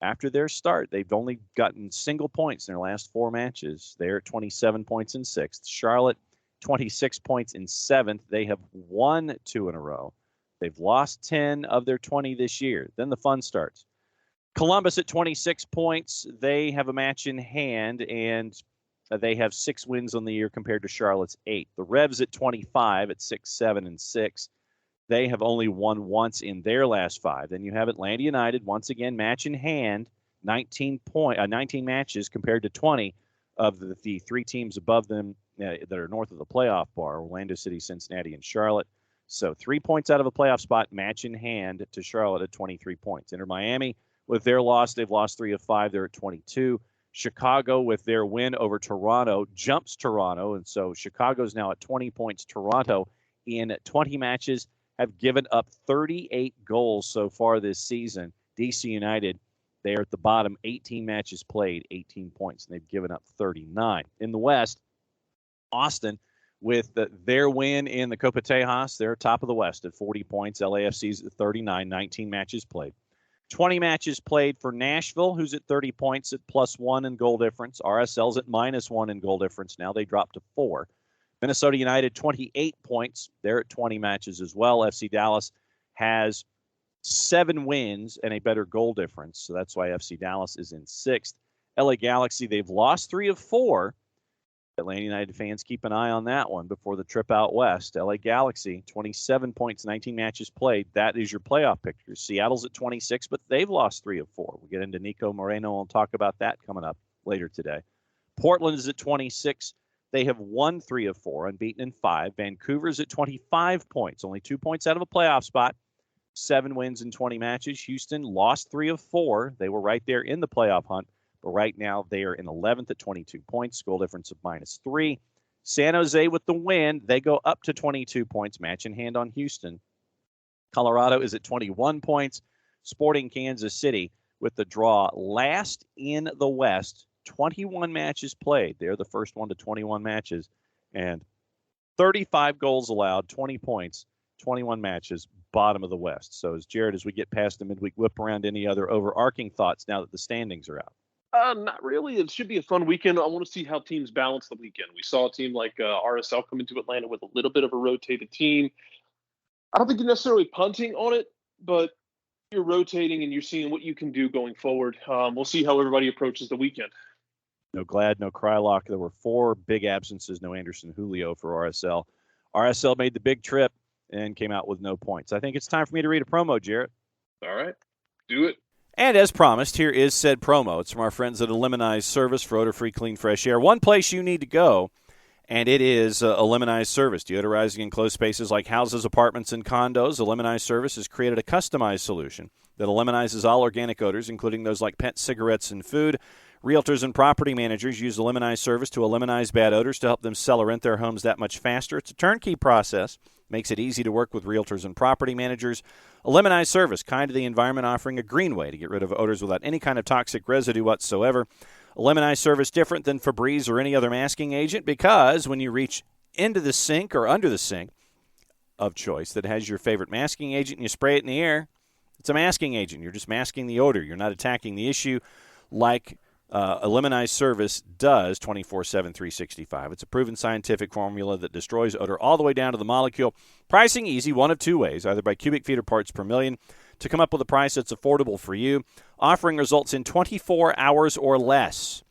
After their start, they've only gotten single points in their last 4 matches. They're at 27 points in 6th. Charlotte, 26 points in 7th. They have won 2 in a row. They've lost 10 of their 20 this year. Then the fun starts. Columbus at 26 points. They have a match in hand, and they have 6 wins on the year compared to Charlotte's 8. The Revs at 25 at 6-7-6. They have only won once in their last 5. Then you have Atlanta United, once again, match in hand, 19 matches compared to 20 of the 3 teams above them that are north of the playoff bar, Orlando City, Cincinnati, and Charlotte. So 3 points out of a playoff spot, match in hand to Charlotte at 23 points. Inter Miami, with their loss, they've lost 3 of 5. They're at 22. Chicago, with their win over Toronto, jumps Toronto. And so Chicago's now at 20 points. Toronto, in 20 matches, have given up 38 goals so far this season. DC United, they are at the bottom, 18 matches played, 18 points, and they've given up 39. In the West, Austin, with their win in the Copa Tejas, they're top of the West at 40 points. LAFC's at 39, 19 matches played. 20 matches played for Nashville, who's at 30 points at +1 in goal difference. RSL's at -1 in goal difference now. They dropped to 4. Minnesota United, 28 points. They're at 20 matches as well. FC Dallas has 7 wins and a better goal difference, so that's why FC Dallas is in 6th. LA Galaxy, they've lost 3 of 4. Atlanta United fans, keep an eye on that one before the trip out west. LA Galaxy, 27 points, 19 matches played. That is your playoff picture. Seattle's at 26, but they've lost 3 of 4. We'll get into Nico Moreno and talk about that coming up later today. Portland is at 26. They have won 3 of 4, unbeaten in 5. Vancouver's at 25 points, only 2 points out of a playoff spot. 7 wins in 20 matches. Houston lost 3 of 4. They were right there in the playoff hunt. But right now, they are in 11th at 22 points, goal difference of -3. San Jose with the win, they go up to 22 points, match in hand on Houston. Colorado is at 21 points. Sporting Kansas City with the draw last in the West, 21 matches played. They're the first one to 21 matches. And 35 goals allowed, 20 points, 21 matches, bottom of the West. So, Jarrett, as we get past the midweek whip around, any other overarching thoughts now that the standings are out? Not really. It should be a fun weekend. I want to see how teams balance the weekend. We saw a team like RSL come into Atlanta with a little bit of a rotated team. I don't think you're necessarily punting on it, but you're rotating and you're seeing what you can do going forward. We'll see how everybody approaches the weekend. No Glad, no Krylock. There were 4 big absences. No Anderson Julio for RSL. RSL made the big trip and came out with no points. I think it's time for me to read a promo, Jarrett. All right. Do it. And as promised, here is said promo. It's from our friends at Eliminize Service for odor-free, clean, fresh air. One place you need to go, and it is Eliminize Service. Deodorizing enclosed spaces like houses, apartments, and condos, Eliminize Service has created a customized solution that eliminizes all organic odors, including those like pet cigarettes and food. Realtors and property managers use Eliminize Service to eliminate bad odors to help them sell or rent their homes that much faster. It's a turnkey process. Makes it easy to work with realtors and property managers. Eliminize Service, kind to the environment, offering a green way to get rid of odors without any kind of toxic residue whatsoever. Eliminize Service different than Febreze or any other masking agent because when you reach into the sink or under the sink of choice that has your favorite masking agent and you spray it in the air, it's a masking agent. You're just masking the odor. You're not attacking the issue like Eliminize Service does 24/7, 365. It's a proven scientific formula that destroys odor all the way down to the molecule. Pricing easy, one of 2 ways, either by cubic feet or parts per million, to come up with a price that's affordable for you. Offering results in 24 hours or less.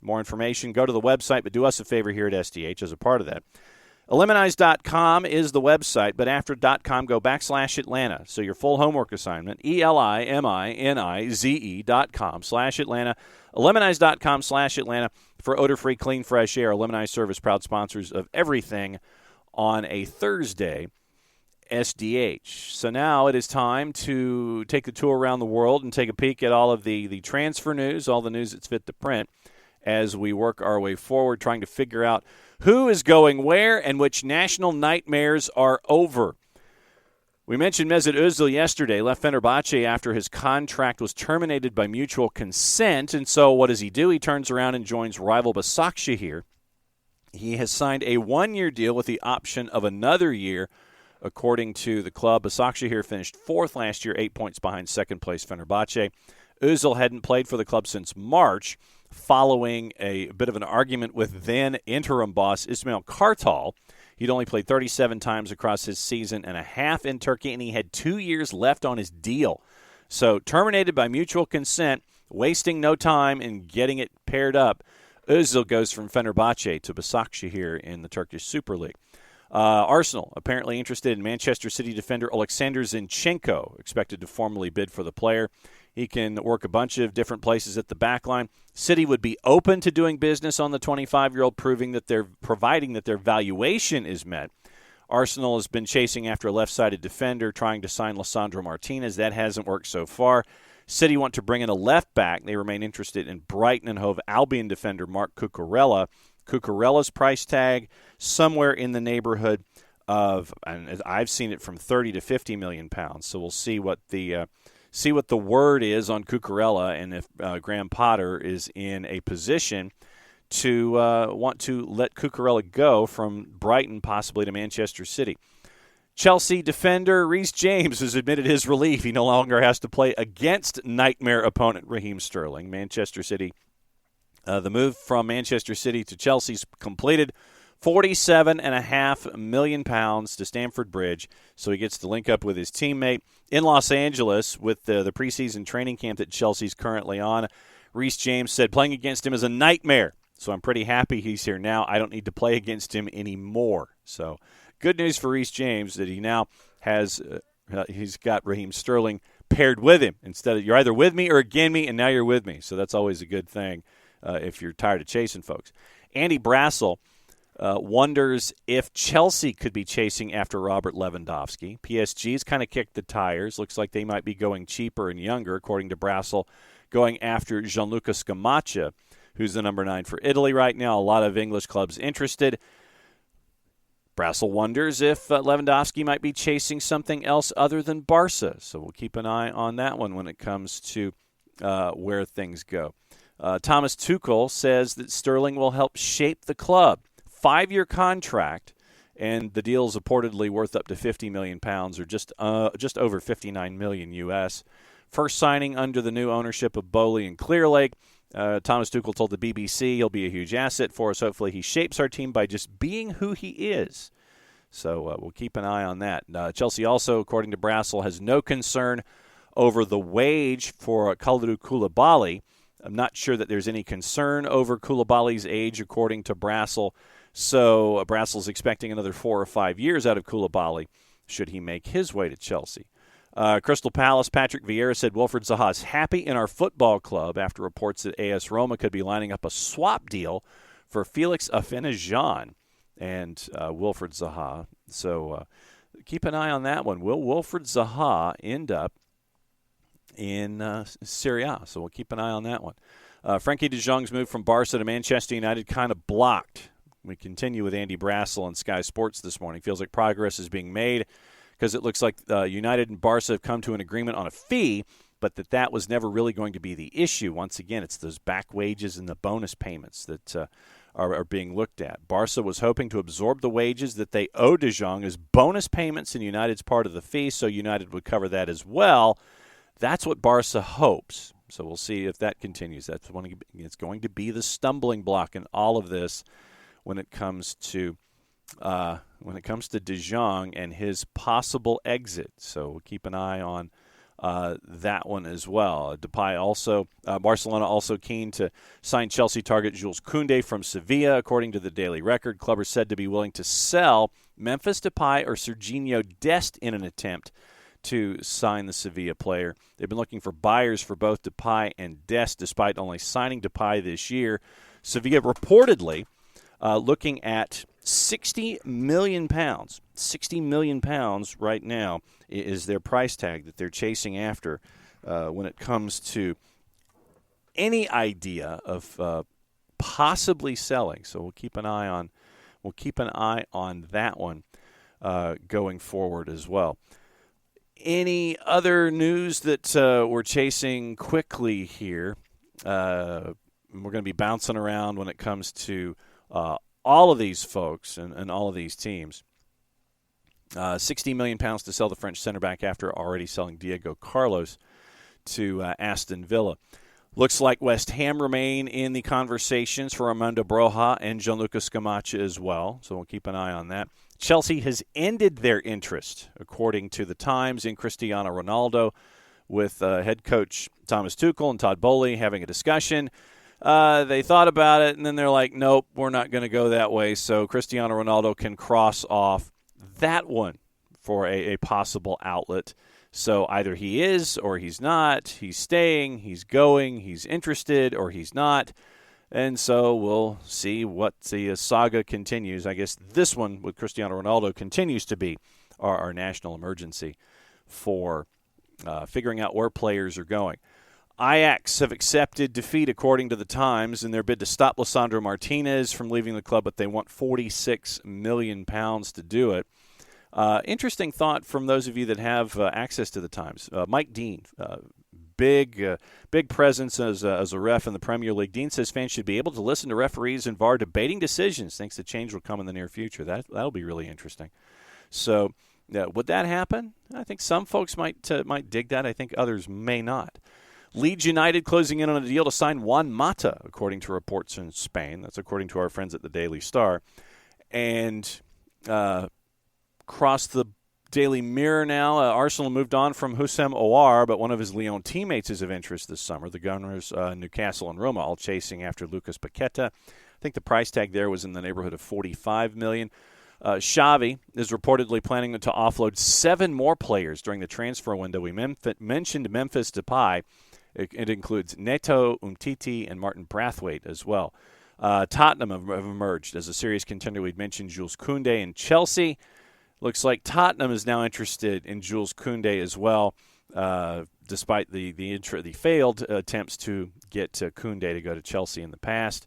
More information, go to the website, but do us a favor here at SDH as a part of that. Eliminize.com is the website, but after .com, go /Atlanta. So your full homework assignment, ELIMINIZE.com/Atlanta. Eliminize.com/Atlanta for odor-free, clean, fresh air. Eliminize Service, proud sponsors of everything on a Thursday, SDH. So now it is time to take the tour around the world and take a peek at all of the transfer news, all the news that's fit to print, as we work our way forward, trying to figure out who is going where and which national nightmares are over. We mentioned Mesut Özil yesterday, left Fenerbahce after his contract was terminated by mutual consent. And so what does he do? He turns around and joins rival Başakşehir. He has signed a 1-year deal with the option of another year, according to the club. Başakşehir finished 4th last year, 8 points behind second-place Fenerbahce. Özil hadn't played for the club since March, following a bit of an argument with then interim boss Ismail Kartal. He'd only played 37 times across his season and a half in Turkey, and he had 2 years left on his deal. So terminated by mutual consent, wasting no time in getting it paired up, Özil goes from Fenerbahce to Başakşehir in the Turkish Super League. Arsenal apparently interested in Manchester City defender Oleksandr Zinchenko, expected to formally bid for the player. He can work a bunch of different places at the back line. City would be open to doing business on the 25-year-old, providing that their valuation is met. Arsenal has been chasing after a left-sided defender, trying to sign Lisandro Martinez. That hasn't worked so far. City want to bring in a left back. They remain interested in Brighton and Hove Albion defender Mark Cucurella. Cucurella's price tag somewhere in the neighborhood of, and I've seen it from 30 to 50 million pounds. So we'll see what the word is on Cucurella, and if Graham Potter is in a position to want to let Cucurella go from Brighton, possibly to Manchester City. Chelsea defender Reece James has admitted his relief. He no longer has to play against nightmare opponent Raheem Sterling. Manchester City, the move from Manchester City to Chelsea's completed. £47.5 million to Stamford Bridge, so he gets to link up with his teammate in Los Angeles with the preseason training camp that Chelsea's currently on. Reece James said, playing against him is a nightmare, so I'm pretty happy he's here now. I don't need to play against him anymore. So good news for Reece James that he now has he's got Raheem Sterling paired with him. Instead of you're either with me or against me, and now you're with me. So that's always a good thing if you're tired of chasing folks. Andy Brassel wonders if Chelsea could be chasing after Robert Lewandowski. PSG's kind of kicked the tires. Looks like they might be going cheaper and younger, according to Brassel, going after Gianluca Scamacca, who's the number 9 for Italy right now. A lot of English clubs interested. Brassel wonders if Lewandowski might be chasing something else other than Barca. So we'll keep an eye on that one when it comes to where things go. Thomas Tuchel says that Sterling will help shape the club. 5-year contract, and the deal is reportedly worth up to £50 million, or just over $59 million US. First signing under the new ownership of Bowley and Clearlake. Thomas Tuchel told the BBC he'll be a huge asset for us. Hopefully he shapes our team by just being who he is. So we'll keep an eye on that. Chelsea also, according to Brassel, has no concern over the wage for Kalidou Koulibaly. I'm not sure that there's any concern over Koulibaly's age, according to Brassel. So Brassel's expecting another 4 or 5 years out of Koulibaly should he make his way to Chelsea. Crystal Palace, Patrick Vieira said Wilfried Zaha is happy in our football club after reports that AS Roma could be lining up a swap deal for Felix Afena-Jean and Wilfried Zaha. So keep an eye on that one. Will Wilfried Zaha end up in Serie A? So we'll keep an eye on that one. Frankie de Jong's move from Barca to Manchester United kind of blocked. We continue with Andy Brassel on Sky Sports this morning. Feels like progress is being made because it looks like United and Barca have come to an agreement on a fee, but that was never really going to be the issue. Once again, it's those back wages and the bonus payments that are being looked at. Barca was hoping to absorb the wages that they owe De Jong as bonus payments, and United's part of the fee, so United would cover that as well. That's what Barca hopes. So we'll see if that continues. It's going to be the stumbling block in all of this when it comes to De Jong and his possible exit. So we'll keep an eye on that one as well. Depay also, Barcelona also keen to sign Chelsea target Jules Koundé from Sevilla, according to the Daily Record. Club are said to be willing to sell Memphis Depay or Serginho Dest in an attempt to sign the Sevilla player. They've been looking for buyers for both Depay and Dest, despite only signing Depay this year. Sevilla reportedly looking at £60 million. £60 million right now is their price tag that they're chasing after when it comes to any idea of possibly selling. So we'll keep an eye on that one going forward as well. Any other news that we're chasing quickly here? We're going to be bouncing around when it comes to all of these folks and all of these teams. £60 million to sell the French center back after already selling Diego Carlos to Aston Villa. Looks like West Ham remain in the conversations for Armando Broja and Gianluca Scamacca as well, so we'll keep an eye on that. Chelsea has ended their interest, according to the Times, in Cristiano Ronaldo, with head coach Thomas Tuchel and Todd Bowley having a discussion. They thought about it, and then they're like, nope, we're not going to go that way. So Cristiano Ronaldo can cross off that one for a possible outlet. So either he is or he's not. He's staying, he's going, he's interested, or he's not. And so we'll see what the saga continues. I guess this one with Cristiano Ronaldo continues to be our national emergency for figuring out where players are going. Ajax have accepted defeat, according to the Times, in their bid to stop Lisandro Martinez from leaving the club, but they want £46 million to do it. Interesting thought from those of you that have access to the Times. Mike Dean, big presence as a ref in the Premier League. Dean says fans should be able to listen to referees and VAR debating decisions. Thinks the change will come in the near future. That'll be really interesting. So would that happen? I think some folks might dig that. I think others may not. Leeds United closing in on a deal to sign Juan Mata, according to reports in Spain. That's according to our friends at the Daily Star. And across the Daily Mirror now, Arsenal moved on from Houssem Aouar, but one of his Lyon teammates is of interest this summer. The Gunners, Newcastle and Roma, all chasing after Lucas Paqueta. I think the price tag there was in the neighborhood of $45 million. Xavi is reportedly planning to offload 7 more players during the transfer window. We mentioned Memphis Depay. It includes Neto, Umtiti, and Martin Braithwaite as well. Tottenham have emerged as a serious contender. We'd mentioned Jules Koundé and Chelsea. Looks like Tottenham is now interested in Jules Koundé as well, despite the failed attempts to get Koundé to go to Chelsea in the past.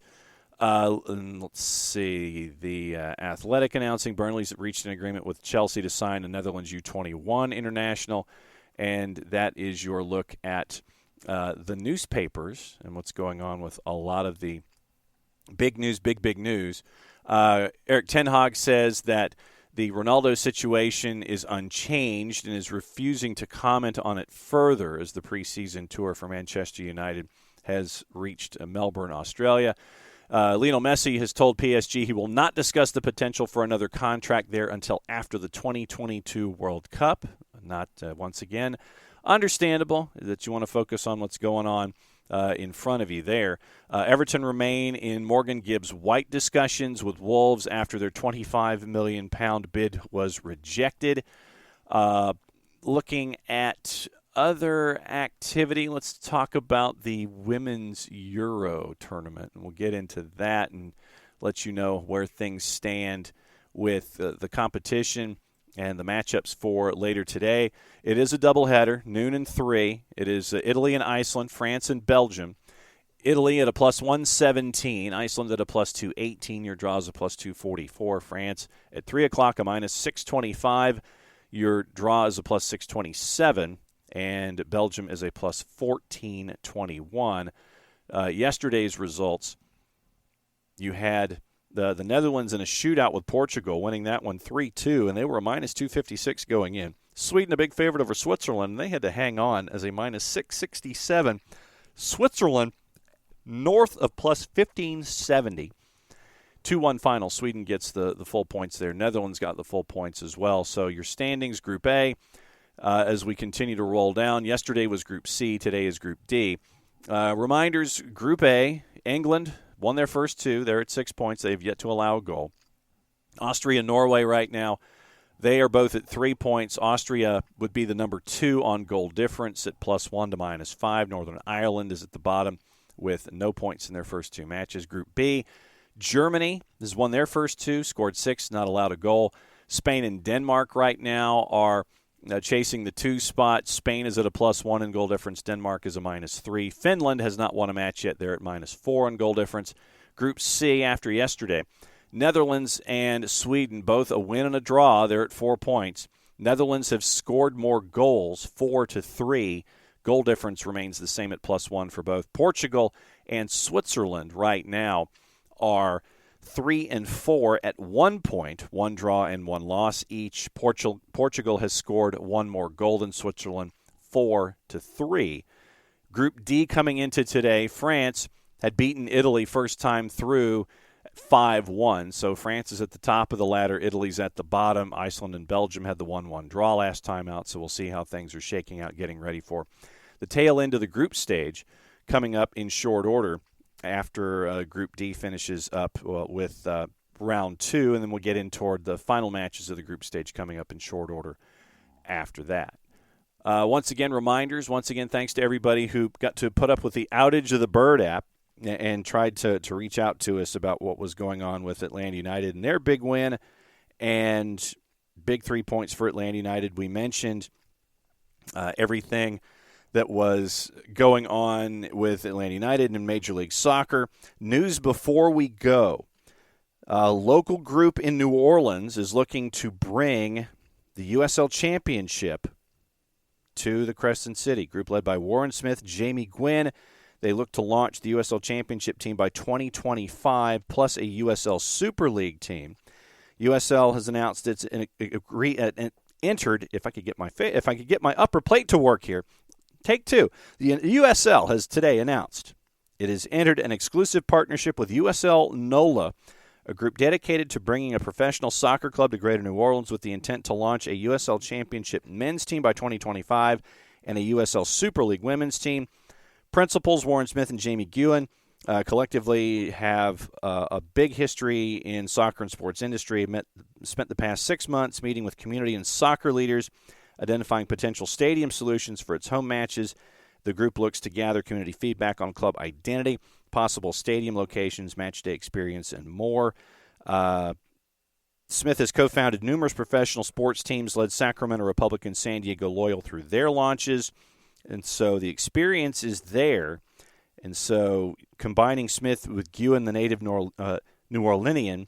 And let's see. The Athletic announcing Burnley's reached an agreement with Chelsea to sign a Netherlands U21 international. And that is your look at the newspapers and what's going on with a lot of the big news, big news. Erik ten Hag says that the Ronaldo situation is unchanged and is refusing to comment on it further as the preseason tour for Manchester United has reached Melbourne, Australia. Lionel Messi has told PSG he will not discuss the potential for another contract there until after the 2022 World Cup. Not, once again, understandable that you want to focus on what's going on in front of you there. Everton remain in Morgan Gibbs-White discussions with Wolves after their £25 million bid was rejected. Looking at other activity, let's talk about the Women's Euro tournament. And we'll get into that and let you know where things stand with the competition and the matchups for later today. It is a doubleheader, noon and 3. It is Italy and Iceland, France and Belgium. Italy at a plus 117, Iceland at a plus 218. Your draw is a plus 244. France at 3 o'clock, a minus 625. Your draw is a plus 627. And Belgium is a plus 1421. Yesterday's results, you had the Netherlands in a shootout with Portugal, winning that one 3-2, and they were a minus 256 going in. Sweden, a big favorite over Switzerland, and they had to hang on as a minus 667. Switzerland north of plus 1570. 2-1 final. Sweden gets the full points there. Netherlands got the full points as well. So your standings, Group A, as we continue to roll down. Yesterday was Group C. Today is Group D. Reminders, Group A, England won their first 2. They're at 6 points. They have yet to allow a goal. Austria and Norway right now, they are both at 3 points. Austria would be the number 2 on goal difference at plus 1 to minus 5. Northern Ireland is at the bottom with no points in their first 2 matches. Group B, Germany has won their first 2, scored 6, not allowed a goal. Spain and Denmark right now are chasing the 2 spot. Spain is at a plus 1 in goal difference. Denmark is a minus 3. Finland has not won a match yet. They're at minus 4 in goal difference. Group C after yesterday, Netherlands and Sweden, both a win and a draw. They're at 4 points. Netherlands have scored more goals, 4-3. Goal difference remains the same at plus 1 for both. Portugal and Switzerland right now are 3 and 4 at 1 point, 1 draw and 1 loss each. Portugal has scored 1 more goal than Switzerland, 4-3. Group D coming into today, France had beaten Italy first time through 5-1. So France is at the top of the ladder. Italy's at the bottom. Iceland and Belgium had the 1-1 draw last time out. So we'll see how things are shaking out, getting ready for the tail end of the group stage coming up in short order after Group D finishes up with round 2. And then we'll get in toward the final matches of the group stage coming up in short order after that. Once again, reminders. Once again, thanks to everybody who got to put up with the outage of the Bird app and tried to reach out to us about what was going on with Atlanta United and their big win and big 3 points for Atlanta United. We mentioned everything that was going on with Atlanta United and Major League Soccer. News before we go. A local group in New Orleans is looking to bring the USL Championship to the Crescent City. Group led by Warren Smith, Jamie Gwynn. They look to launch the USL Championship team by 2025, plus a USL Super League team. USL has announced it's entered. If I could get my upper plate to work here, take 2. The USL has today announced it has entered an exclusive partnership with USL NOLA, a group dedicated to bringing a professional soccer club to Greater New Orleans with the intent to launch a USL Championship men's team by 2025 and a USL Super League women's team. Principals Warren Smith and Jamie Gwynn collectively have a big history in soccer and sports industry. Spent the past 6 months meeting with community and soccer leaders, identifying potential stadium solutions for its home matches. The group looks to gather community feedback on club identity, possible stadium locations, match day experience, and more. Smith has co-founded numerous professional sports teams, led Sacramento Republic and San Diego Loyal through their launches. And so the experience is there. And so combining Smith with Guin, the native New Orleanian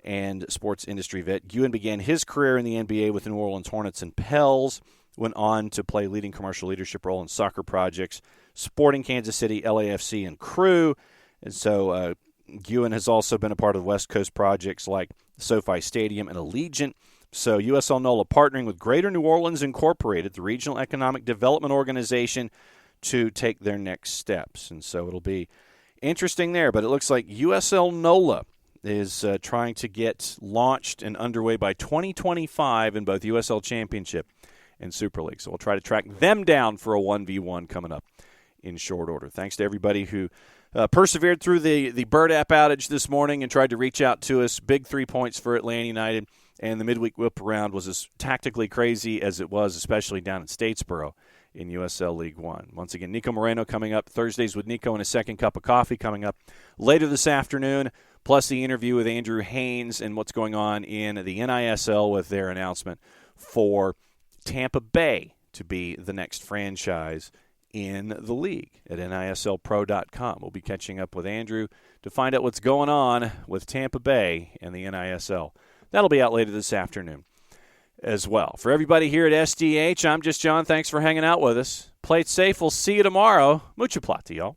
and sports industry vet, Guin began his career in the NBA with the New Orleans Hornets and Pels, went on to play leading commercial leadership role in soccer projects, Sporting Kansas City, LAFC, and Crew. And so Guin has also been a part of West Coast projects like SoFi Stadium and Allegiant. So USL NOLA partnering with Greater New Orleans Incorporated, the Regional Economic Development Organization, to take their next steps. And so it'll be interesting there. But it looks like USL NOLA is trying to get launched and underway by 2025 in both USL Championship and Super League. So we'll try to track them down for a 1v1 coming up in short order. Thanks to everybody who persevered through the Bird app outage this morning and tried to reach out to us. Big 3 points for Atlanta United. And the midweek whip around was as tactically crazy as it was, especially down in Statesboro in USL League One. Once again, Nico Moreno coming up. Thursdays with Nico and a second cup of coffee coming up later this afternoon, plus the interview with Andrew Haynes and what's going on in the NISL with their announcement for Tampa Bay to be the next franchise in the league at NISLpro.com. We'll be catching up with Andrew to find out what's going on with Tampa Bay and the NISL. That'll be out later this afternoon as well. For everybody here at SDH, I'm just John. Thanks for hanging out with us. Play it safe. We'll see you tomorrow. Mucha plata, y'all.